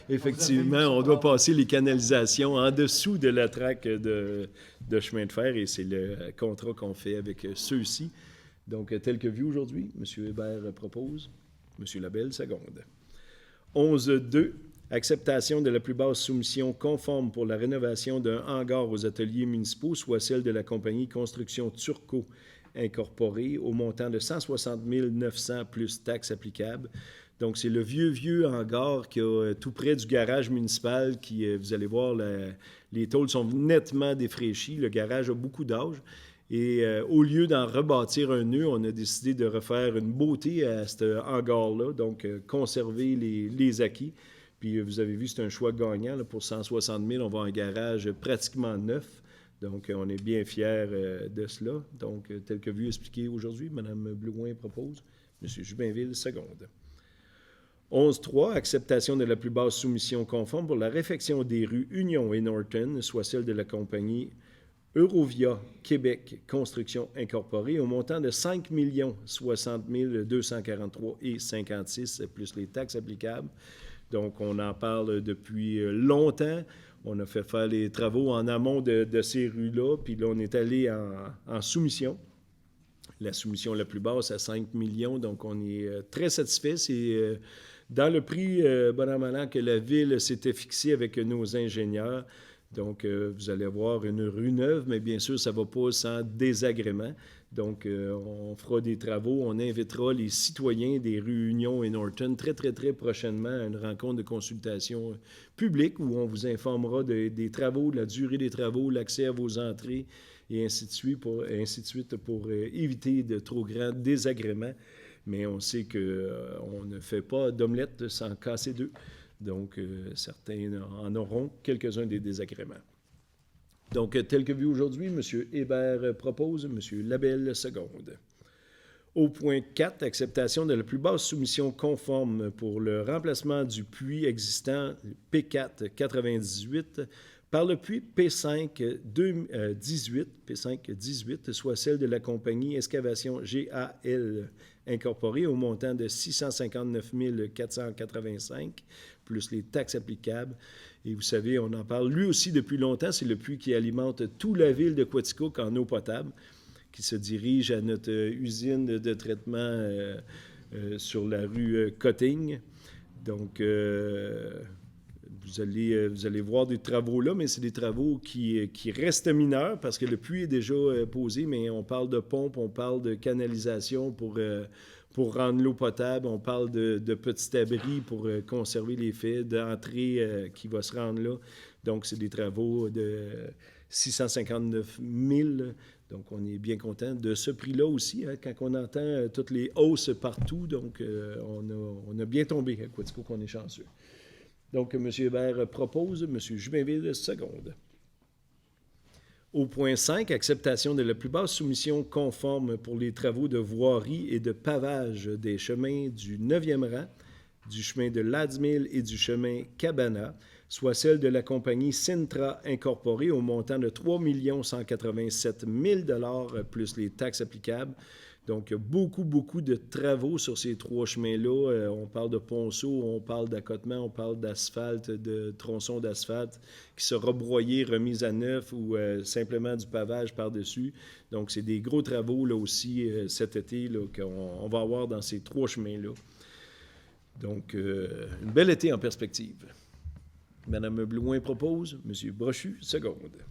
Effectivement, on doit passer les canalisations en dessous de la traque de chemin de fer et c'est le contrat qu'on fait avec ceux-ci. Donc, tel que vu aujourd'hui, M. Hébert propose, M. Labelle seconde. 11.2. Acceptation de la plus basse soumission conforme pour la rénovation d'un hangar aux ateliers municipaux, soit celle de la compagnie Construction Turco incorporée, au montant de 160 900 plus taxes applicables. Donc, c'est le vieux hangar qui est tout près du garage municipal qui, vous allez voir, les tôles sont nettement défraîchies. Le garage a beaucoup d'âge. Et au lieu d'en rebâtir un nœud, on a décidé de refaire une beauté à cet hangar-là, donc conserver les acquis. Puis vous avez vu, c'est un choix gagnant. Là, pour 160 000, on va en garage pratiquement neuf. Donc, on est bien fiers de cela. Donc, tel que vu expliqué aujourd'hui, Mme Blouin propose, M. Jubainville seconde. 11.3. Acceptation de la plus basse soumission conforme pour la réfection des rues Union et Norton, soit celle de la compagnie Eurovia Québec Construction incorporée, au montant de 5 060 243,56 plus les taxes applicables. Donc, on en parle depuis longtemps. On a fait faire les travaux en amont de ces rues-là, puis là, on est allé en soumission. La soumission la plus basse à 5 millions, donc on est très satisfait. C'est dans le prix, bon an, mal an, que la Ville s'était fixée avec nos ingénieurs. Donc, vous allez avoir une rue neuve, mais bien sûr, ça ne va pas sans désagrément. Donc, on fera des travaux, on invitera les citoyens des rues Union et Norton très, très, très prochainement à une rencontre de consultation publique où on vous informera des travaux, de la durée des travaux, l'accès à vos entrées et ainsi de suite pour éviter de trop grands désagréments. Mais on sait qu'on ne fait pas d'omelette sans casser deux. Donc, certains en auront quelques-uns des désagréments. Donc, tel que vu aujourd'hui, M. Hébert propose, M. Labelle seconde. Au point 4, acceptation de la plus basse soumission conforme pour le remplacement du puits existant P4 98 par le puits P5 18, soit celle de la compagnie Excavation GAL incorporée au montant de 659 485 plus les taxes applicables. Et vous savez, on en parle lui aussi depuis longtemps, c'est le puits qui alimente toute la ville de Quaticook en eau potable, qui se dirige à notre usine de traitement sur la rue Cotting. Donc, vous allez voir des travaux là, mais c'est des travaux qui restent mineurs parce que le puits est déjà posé, mais on parle de pompe, on parle de canalisation pour rendre l'eau potable, on parle de petits abris pour conserver les faits, d'entrée qui va se rendre là. Donc, c'est des travaux de 659 000. Donc, on est bien content de ce prix-là aussi, hein, quand on entend toutes les hausses partout. Donc, on a bien tombé à Quatico, qu'on est chanceux. Donc, M. Hébert propose, M. Jubainville seconde. Au point 5, acceptation de la plus basse soumission conforme pour les travaux de voirie et de pavage des chemins du 9e rang, du chemin de Ladmille et du chemin Cabana, soit celle de la compagnie Sintra Incorporée au montant de 3 187 000 plus les taxes applicables. Donc, beaucoup de travaux sur ces 3 chemins-là. On parle de ponceau, on parle d'accotement, on parle d'asphalte, de tronçons d'asphalte qui sera broyé, remis à neuf ou simplement du pavage par-dessus. Donc, c'est des gros travaux là aussi cet été là, qu'on va avoir dans ces 3 chemins-là. Donc, une belle été en perspective. Mme Blouin propose, M. Brochu seconde.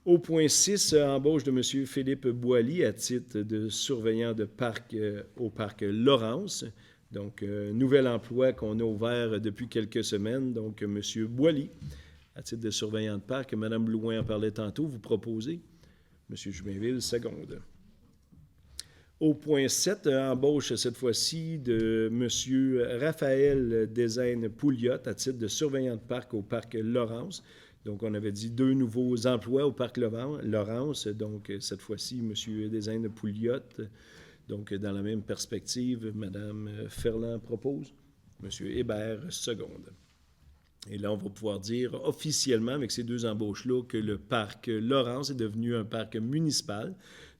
Au point 6, embauche de M. Philippe Boilly à titre de surveillant de parc au parc Laurence. Donc, nouvel emploi qu'on a ouvert depuis quelques semaines. Donc, M. Boilly, à titre de surveillant de parc, Mme Blouin en parlait tantôt, vous proposez. M. Jubainville, seconde. Au point 7, embauche cette fois-ci de M. Raphaël Deshaines-Pouliot à titre de surveillant de parc au parc Laurence. Donc, on avait dit 2 nouveaux emplois au parc Laurence. Donc, cette fois-ci, M. Deshaines-Pouliot. Donc, dans la même perspective, Mme Ferland propose. M. Hébert seconde. Et là, on va pouvoir dire officiellement, avec ces 2 embauches-là, que le parc Laurence est devenu un parc municipal.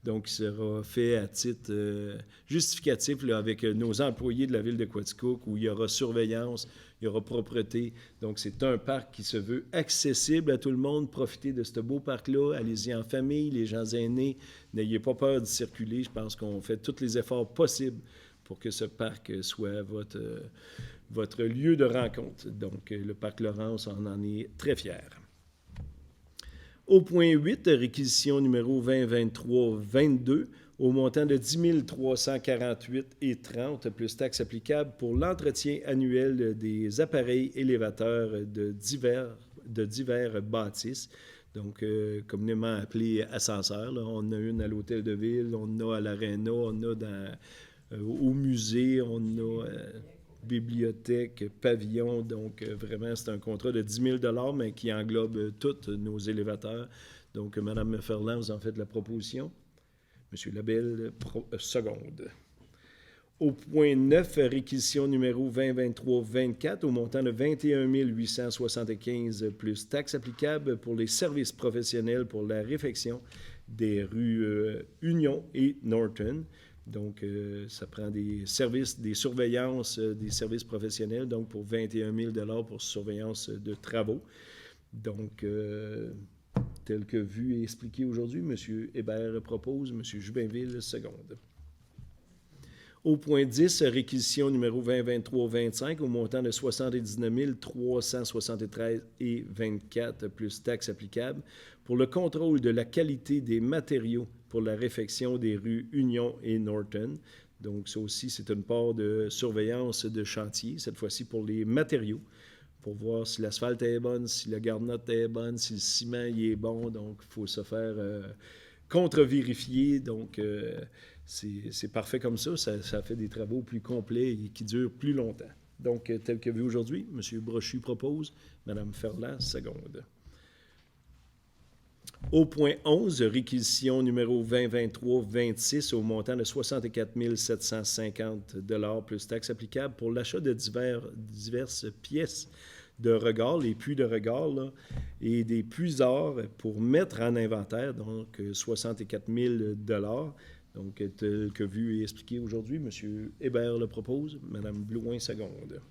Donc, il sera fait à titre justificatif là, avec nos employés de la ville de Quaticook, où il y aura surveillance, il y aura propreté. Donc, c'est un parc qui se veut accessible à tout le monde. Profitez de ce beau parc-là. Allez-y en famille, les gens aînés. N'ayez pas peur de circuler. Je pense qu'on fait tous les efforts possibles pour que ce parc soit votre lieu de rencontre. Donc, le parc Laurence, on en est très fiers. Au point 8, réquisition numéro 2023-22, au montant de 10 348,30 plus taxes applicables pour l'entretien annuel des appareils élévateurs de divers bâtisses, donc communément appelés ascenseurs. Là. On a une à l'Hôtel de Ville, on en a à l'Arena, on en a au musée, on a bibliothèque, pavillon. Donc, vraiment, c'est un contrat de 10 000 mais qui englobe tous nos élévateurs. Donc, Mme Ferland, vous en faites la proposition. M. Labelle, seconde. Au point 9, réquisition numéro 2023-24 au montant de 21 875 plus taxes applicables pour les services professionnels pour la réfection des rues Union et Norton. Donc, ça prend des services, des surveillances, des services professionnels, donc pour 21 000 pour surveillance de travaux. Donc, tel que vu et expliqué aujourd'hui, M. Hébert propose, M. Jubainville seconde. Au point 10, réquisition numéro 2023-25 au montant de 79 373,24 plus taxes applicables pour le contrôle de la qualité des matériaux pour la réfection des rues Union et Norton. Donc, ça aussi, c'est une part de surveillance de chantier, cette fois-ci pour les matériaux, pour voir si l'asphalte est bonne, si la garnotte est bonne, si le ciment y est bon. Donc, il faut se faire contre-vérifier. Donc, c'est parfait comme ça. Ça fait des travaux plus complets et qui durent plus longtemps. Donc, tel que vu aujourd'hui, M. Brochu propose, Mme Ferland seconde. Au point 11, réquisition numéro 2023-26 au montant de 64 750 plus taxes applicables pour l'achat de diverses pièces de regard, les puits de regard, là, et des puisards pour mettre en inventaire, donc 64 000 Donc, tel que vu et expliqué aujourd'hui, M. Hébert le propose, Mme Blouin seconde.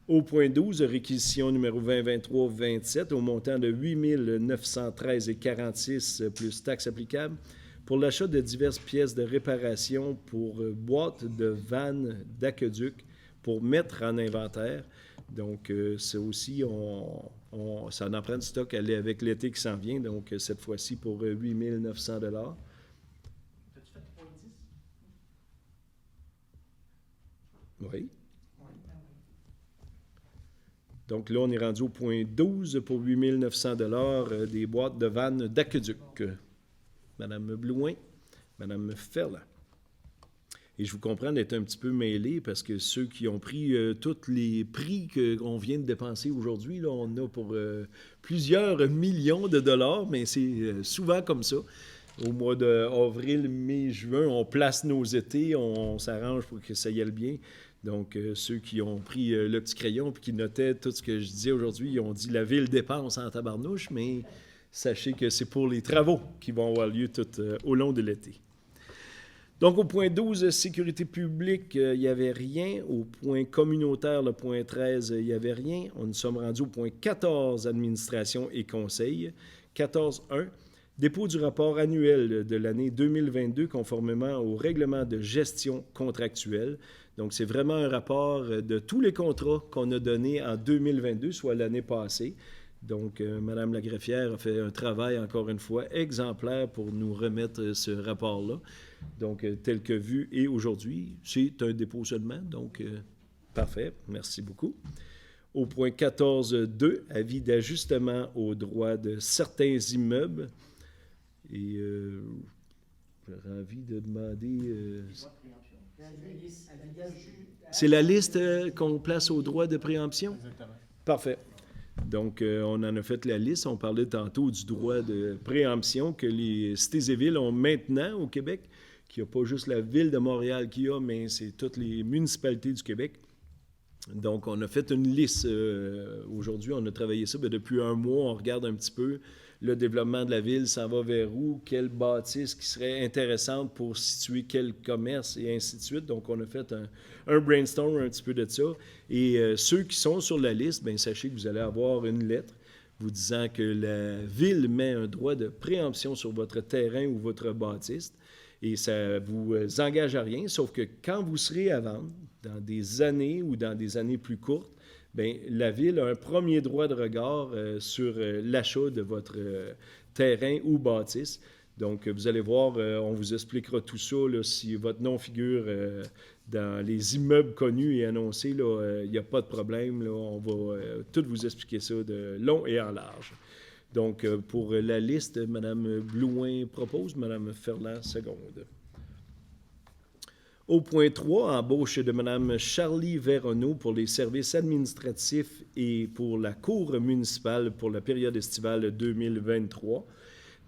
Au point 12, réquisition numéro 2023-27 au montant de 8 913,46 plus taxes applicables pour l'achat de diverses pièces de réparation pour boîtes de vannes d'aqueduc pour mettre en inventaire. Donc, ça aussi, ça en prend du stock avec l'été qui s'en vient. Donc, cette fois-ci, pour 8 900 $. Oui. Donc là, on est rendu au point 12 pour 8 900 $ des boîtes de vannes d'aqueduc. Madame Blouin, Madame Ferland. Et je vous comprends d'être un petit peu mêlé parce que ceux qui ont pris tous les prix qu'on vient de dépenser aujourd'hui, là, on a pour plusieurs millions de dollars, mais c'est souvent comme ça. Au mois d'avril, mai, juin, on place nos étés, on s'arrange pour que ça y aille bien. Donc, ceux qui ont pris le petit crayon et qui notaient tout ce que je disais aujourd'hui, ils ont dit « la ville dépense en tabarnouche », mais sachez que c'est pour les travaux qui vont avoir lieu tout au long de l'été. Donc, au point 12, sécurité publique, il n'y avait rien. Au point communautaire, le point 13, il n'y avait rien. Nous sommes rendus au point 14, administration et conseil. 14.1, dépôt du rapport annuel de l'année 2022 conformément au règlement de gestion contractuelle. Donc, c'est vraiment un rapport de tous les contrats qu'on a donnés en 2022, soit l'année passée. Donc, Mme la greffière a fait un travail, encore une fois, exemplaire pour nous remettre ce rapport-là. Donc, tel que vu et aujourd'hui, c'est un dépôt seulement. Donc, parfait. Merci beaucoup. Au point 14.2, avis d'ajustement aux droits de certains immeubles. Et j'aurais envie de demander... c'est la liste qu'on place aux droits de préemption? Exactement. Parfait. Donc, on en a fait la liste. On parlait tantôt du droit de préemption que les cités et villes ont maintenant au Québec, qu'il n'y a pas juste la ville de Montréal qui a, mais c'est toutes les municipalités du Québec. Donc, on a fait une liste aujourd'hui. On a travaillé ça depuis un mois. On regarde un petit peu le développement de la ville, ça va vers où, quelle bâtisse qui serait intéressante pour situer quel commerce et ainsi de suite. Donc, on a fait un brainstorm un petit peu de ça. Et ceux qui sont sur la liste, bien, sachez que vous allez avoir une lettre vous disant que la ville met un droit de préemption sur votre terrain ou votre bâtisse. Et ça ne vous engage à rien, sauf que quand vous serez à vendre, dans des années ou dans des années plus courtes, bien, la ville a un premier droit de regard sur l'achat de votre terrain ou bâtisse. Donc, vous allez voir, on vous expliquera tout ça, là, si votre nom figure dans les immeubles connus et annoncés, il n'y a pas de problème. Là, on va tout vous expliquer ça de long et en large. Donc, pour la liste, Mme Blouin propose, Mme Ferland seconde. Au point 3, embauche de Mme Charlie Véronneau pour les services administratifs et pour la Cour municipale pour la période estivale 2023.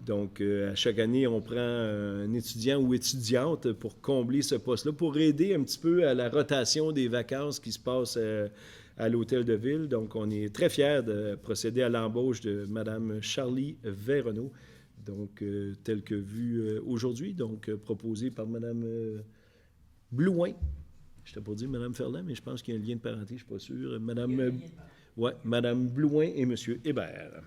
Donc, à chaque année, on prend un étudiant ou étudiante pour combler ce poste-là, pour aider un petit peu à la rotation des vacances qui se passent à l'Hôtel de Ville. Donc, on est très fiers de procéder à l'embauche de Mme Charlie Véronneau, donc tel que vu aujourd'hui, donc proposé par Mme Blouin. Je t'ai pas dit Mme Ferland, mais je pense qu'il y a un lien de parenté, je ne suis pas sûr. Mme Blouin et M. Hébert.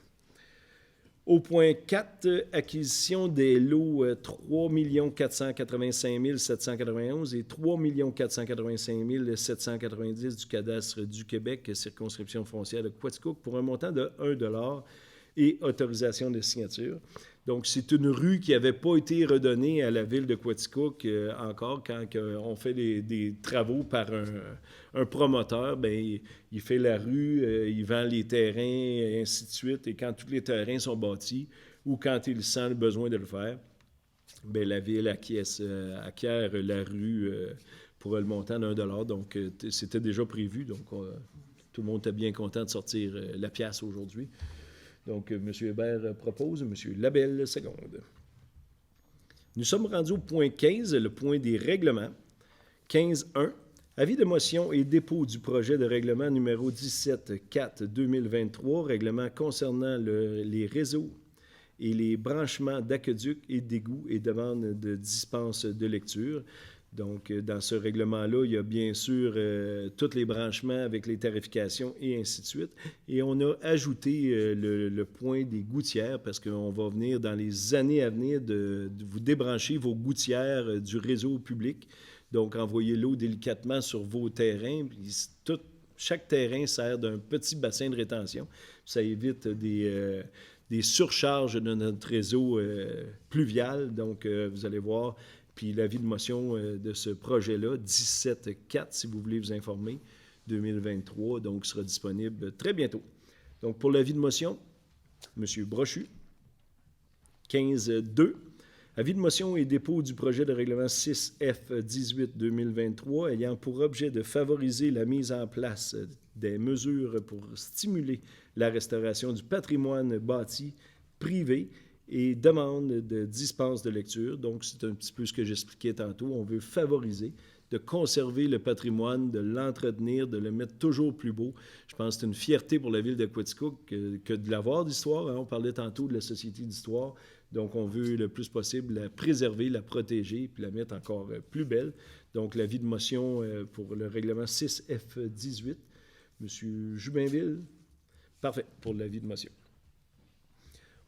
Au point 4, acquisition des lots 3 485 791 et 3 485 790 du cadastre du Québec, circonscription foncière de Quaticook, pour un montant de 1 $ et autorisation de signature. Donc, c'est une rue qui n'avait pas été redonnée à la ville de Quaticook encore quand on fait des travaux par un promoteur. Bien, il fait la rue, il vend les terrains, et ainsi de suite. Et quand tous les terrains sont bâtis ou quand il sent le besoin de le faire, bien, la ville acquiert la rue pour le montant d'1 $. Donc, c'était déjà prévu. Donc, tout le monde était bien content de sortir la pièce aujourd'hui. Donc, M. Hébert propose, M. Labelle seconde. Nous sommes rendus au point 15, le point des règlements. 15.1. Avis de motion et dépôt du projet de règlement numéro 17-4-2023, règlement concernant les réseaux et les branchements d'aqueducs et d'égouts et demande de dispense de lecture. Donc, dans ce règlement-là, il y a bien sûr tous les branchements avec les tarifications et ainsi de suite. Et on a ajouté le point des gouttières parce qu'on va venir dans les années à venir de vous débrancher vos gouttières du réseau public. Donc, envoyer l'eau délicatement sur vos terrains. Chaque terrain sert d'un petit bassin de rétention. Ça évite des surcharges de notre réseau pluvial. Donc, vous allez voir... Puis l'avis de motion de ce projet-là, 17.4, si vous voulez vous informer, 2023, donc sera disponible très bientôt. Donc pour l'avis de motion, M. Brochu, 15.2, avis de motion et dépôt du projet de règlement 6F18-2023 ayant pour objet de favoriser la mise en place des mesures pour stimuler la restauration du patrimoine bâti privé et demande de dispense de lecture. Donc, c'est un petit peu ce que j'expliquais tantôt. On veut favoriser, de conserver le patrimoine, de l'entretenir, de le mettre toujours plus beau. Je pense que c'est une fierté pour la ville de Quaticook que de l'avoir d'histoire. Hein. On parlait tantôt de la Société d'histoire. Donc, on veut le plus possible la préserver, la protéger, puis la mettre encore plus belle. Donc, l'avis de motion pour le règlement 6F18. M. Jubinville, parfait pour l'avis de motion.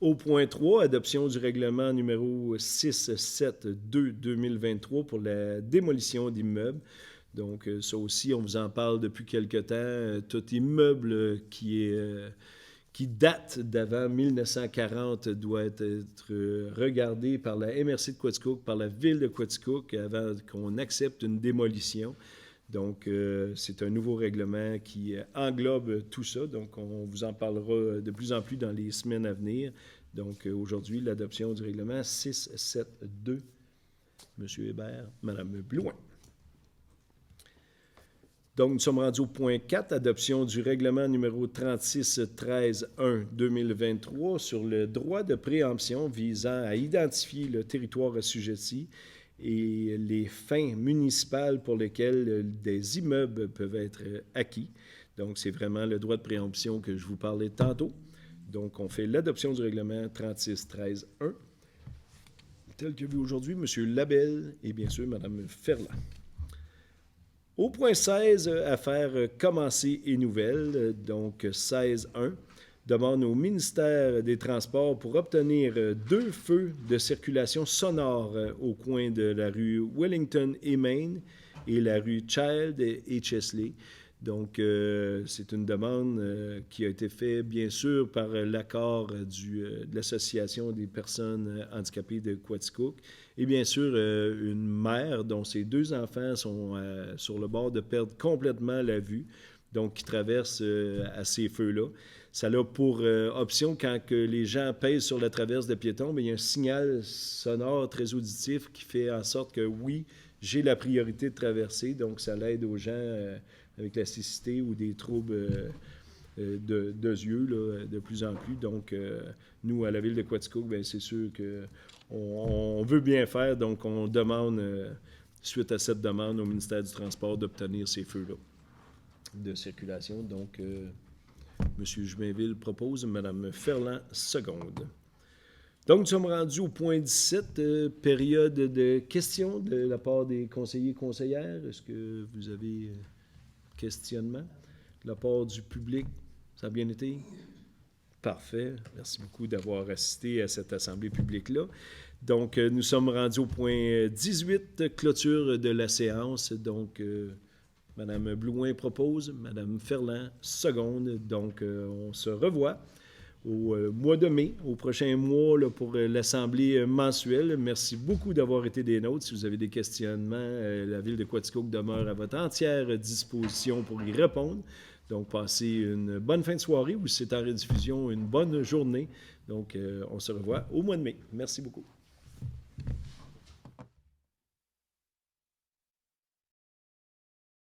Au point 3, adoption du règlement numéro 672-2023 pour la démolition d'immeubles. Donc, ça aussi, on vous en parle depuis quelque temps. Tout immeuble qui date d'avant 1940 doit être regardé par la MRC de Quaticook, par la ville de Quaticook, avant qu'on accepte une démolition. Donc, c'est un nouveau règlement qui englobe tout ça. Donc, on vous en parlera de plus en plus dans les semaines à venir. Donc, aujourd'hui, l'adoption du règlement 672. M. Hébert, Mme Blouin. Donc, nous sommes rendus au point 4, adoption du règlement numéro 3613-1-2023 sur le droit de préemption visant à identifier le territoire assujetti et les fins municipales pour lesquelles des immeubles peuvent être acquis. Donc, c'est vraiment le droit de préemption que je vous parlais tantôt. Donc, on fait l'adoption du règlement 3613-1, tel que vu aujourd'hui, M. Labelle et bien sûr Mme Ferland. Au point 16, affaires commencées et nouvelles, donc 16.1, demande au ministère des Transports pour obtenir 2 feux de circulation sonore au coin de la rue Wellington et Main et la rue Child et Chesley. Donc, c'est une demande qui a été faite, bien sûr, par l'accord de l'Association des personnes handicapées de Quaticook. Et bien sûr, une mère dont ses 2 enfants sont sur le bord de perdre complètement la vue, donc qui traverse à ces feux-là. Ça a pour option, quand que les gens pèsent sur la traverse de piétons, bien, il y a un signal sonore très auditif qui fait en sorte que, oui, j'ai la priorité de traverser. Donc, ça l'aide aux gens avec la cécité ou des troubles de yeux là, de plus en plus. Donc, nous, à la ville de Quaticook, bien, c'est sûr qu'on veut bien faire. Donc, on demande, suite à cette demande au ministère du Transport, d'obtenir ces feux-là de circulation. Donc, M. Jubinville propose, Mme Ferland seconde. Donc, nous sommes rendus au point 17, période de questions de la part des conseillers et conseillères. Est-ce que vous avez questionnement de la part du public? Ça a bien été? Parfait. Merci beaucoup d'avoir assisté à cette assemblée publique-là. Donc, nous sommes rendus au point 18, clôture de la séance. Donc, Mme Blouin propose, Mme Ferland seconde. Donc, on se revoit au mois de mai, au prochain mois là, pour l'assemblée mensuelle. Merci beaucoup d'avoir été des nôtres. Si vous avez des questionnements, la ville de Quaticook demeure à votre entière disposition pour y répondre. Donc, passez une bonne fin de soirée ou si c'est en rediffusion, une bonne journée. Donc, on se revoit au mois de mai. Merci beaucoup.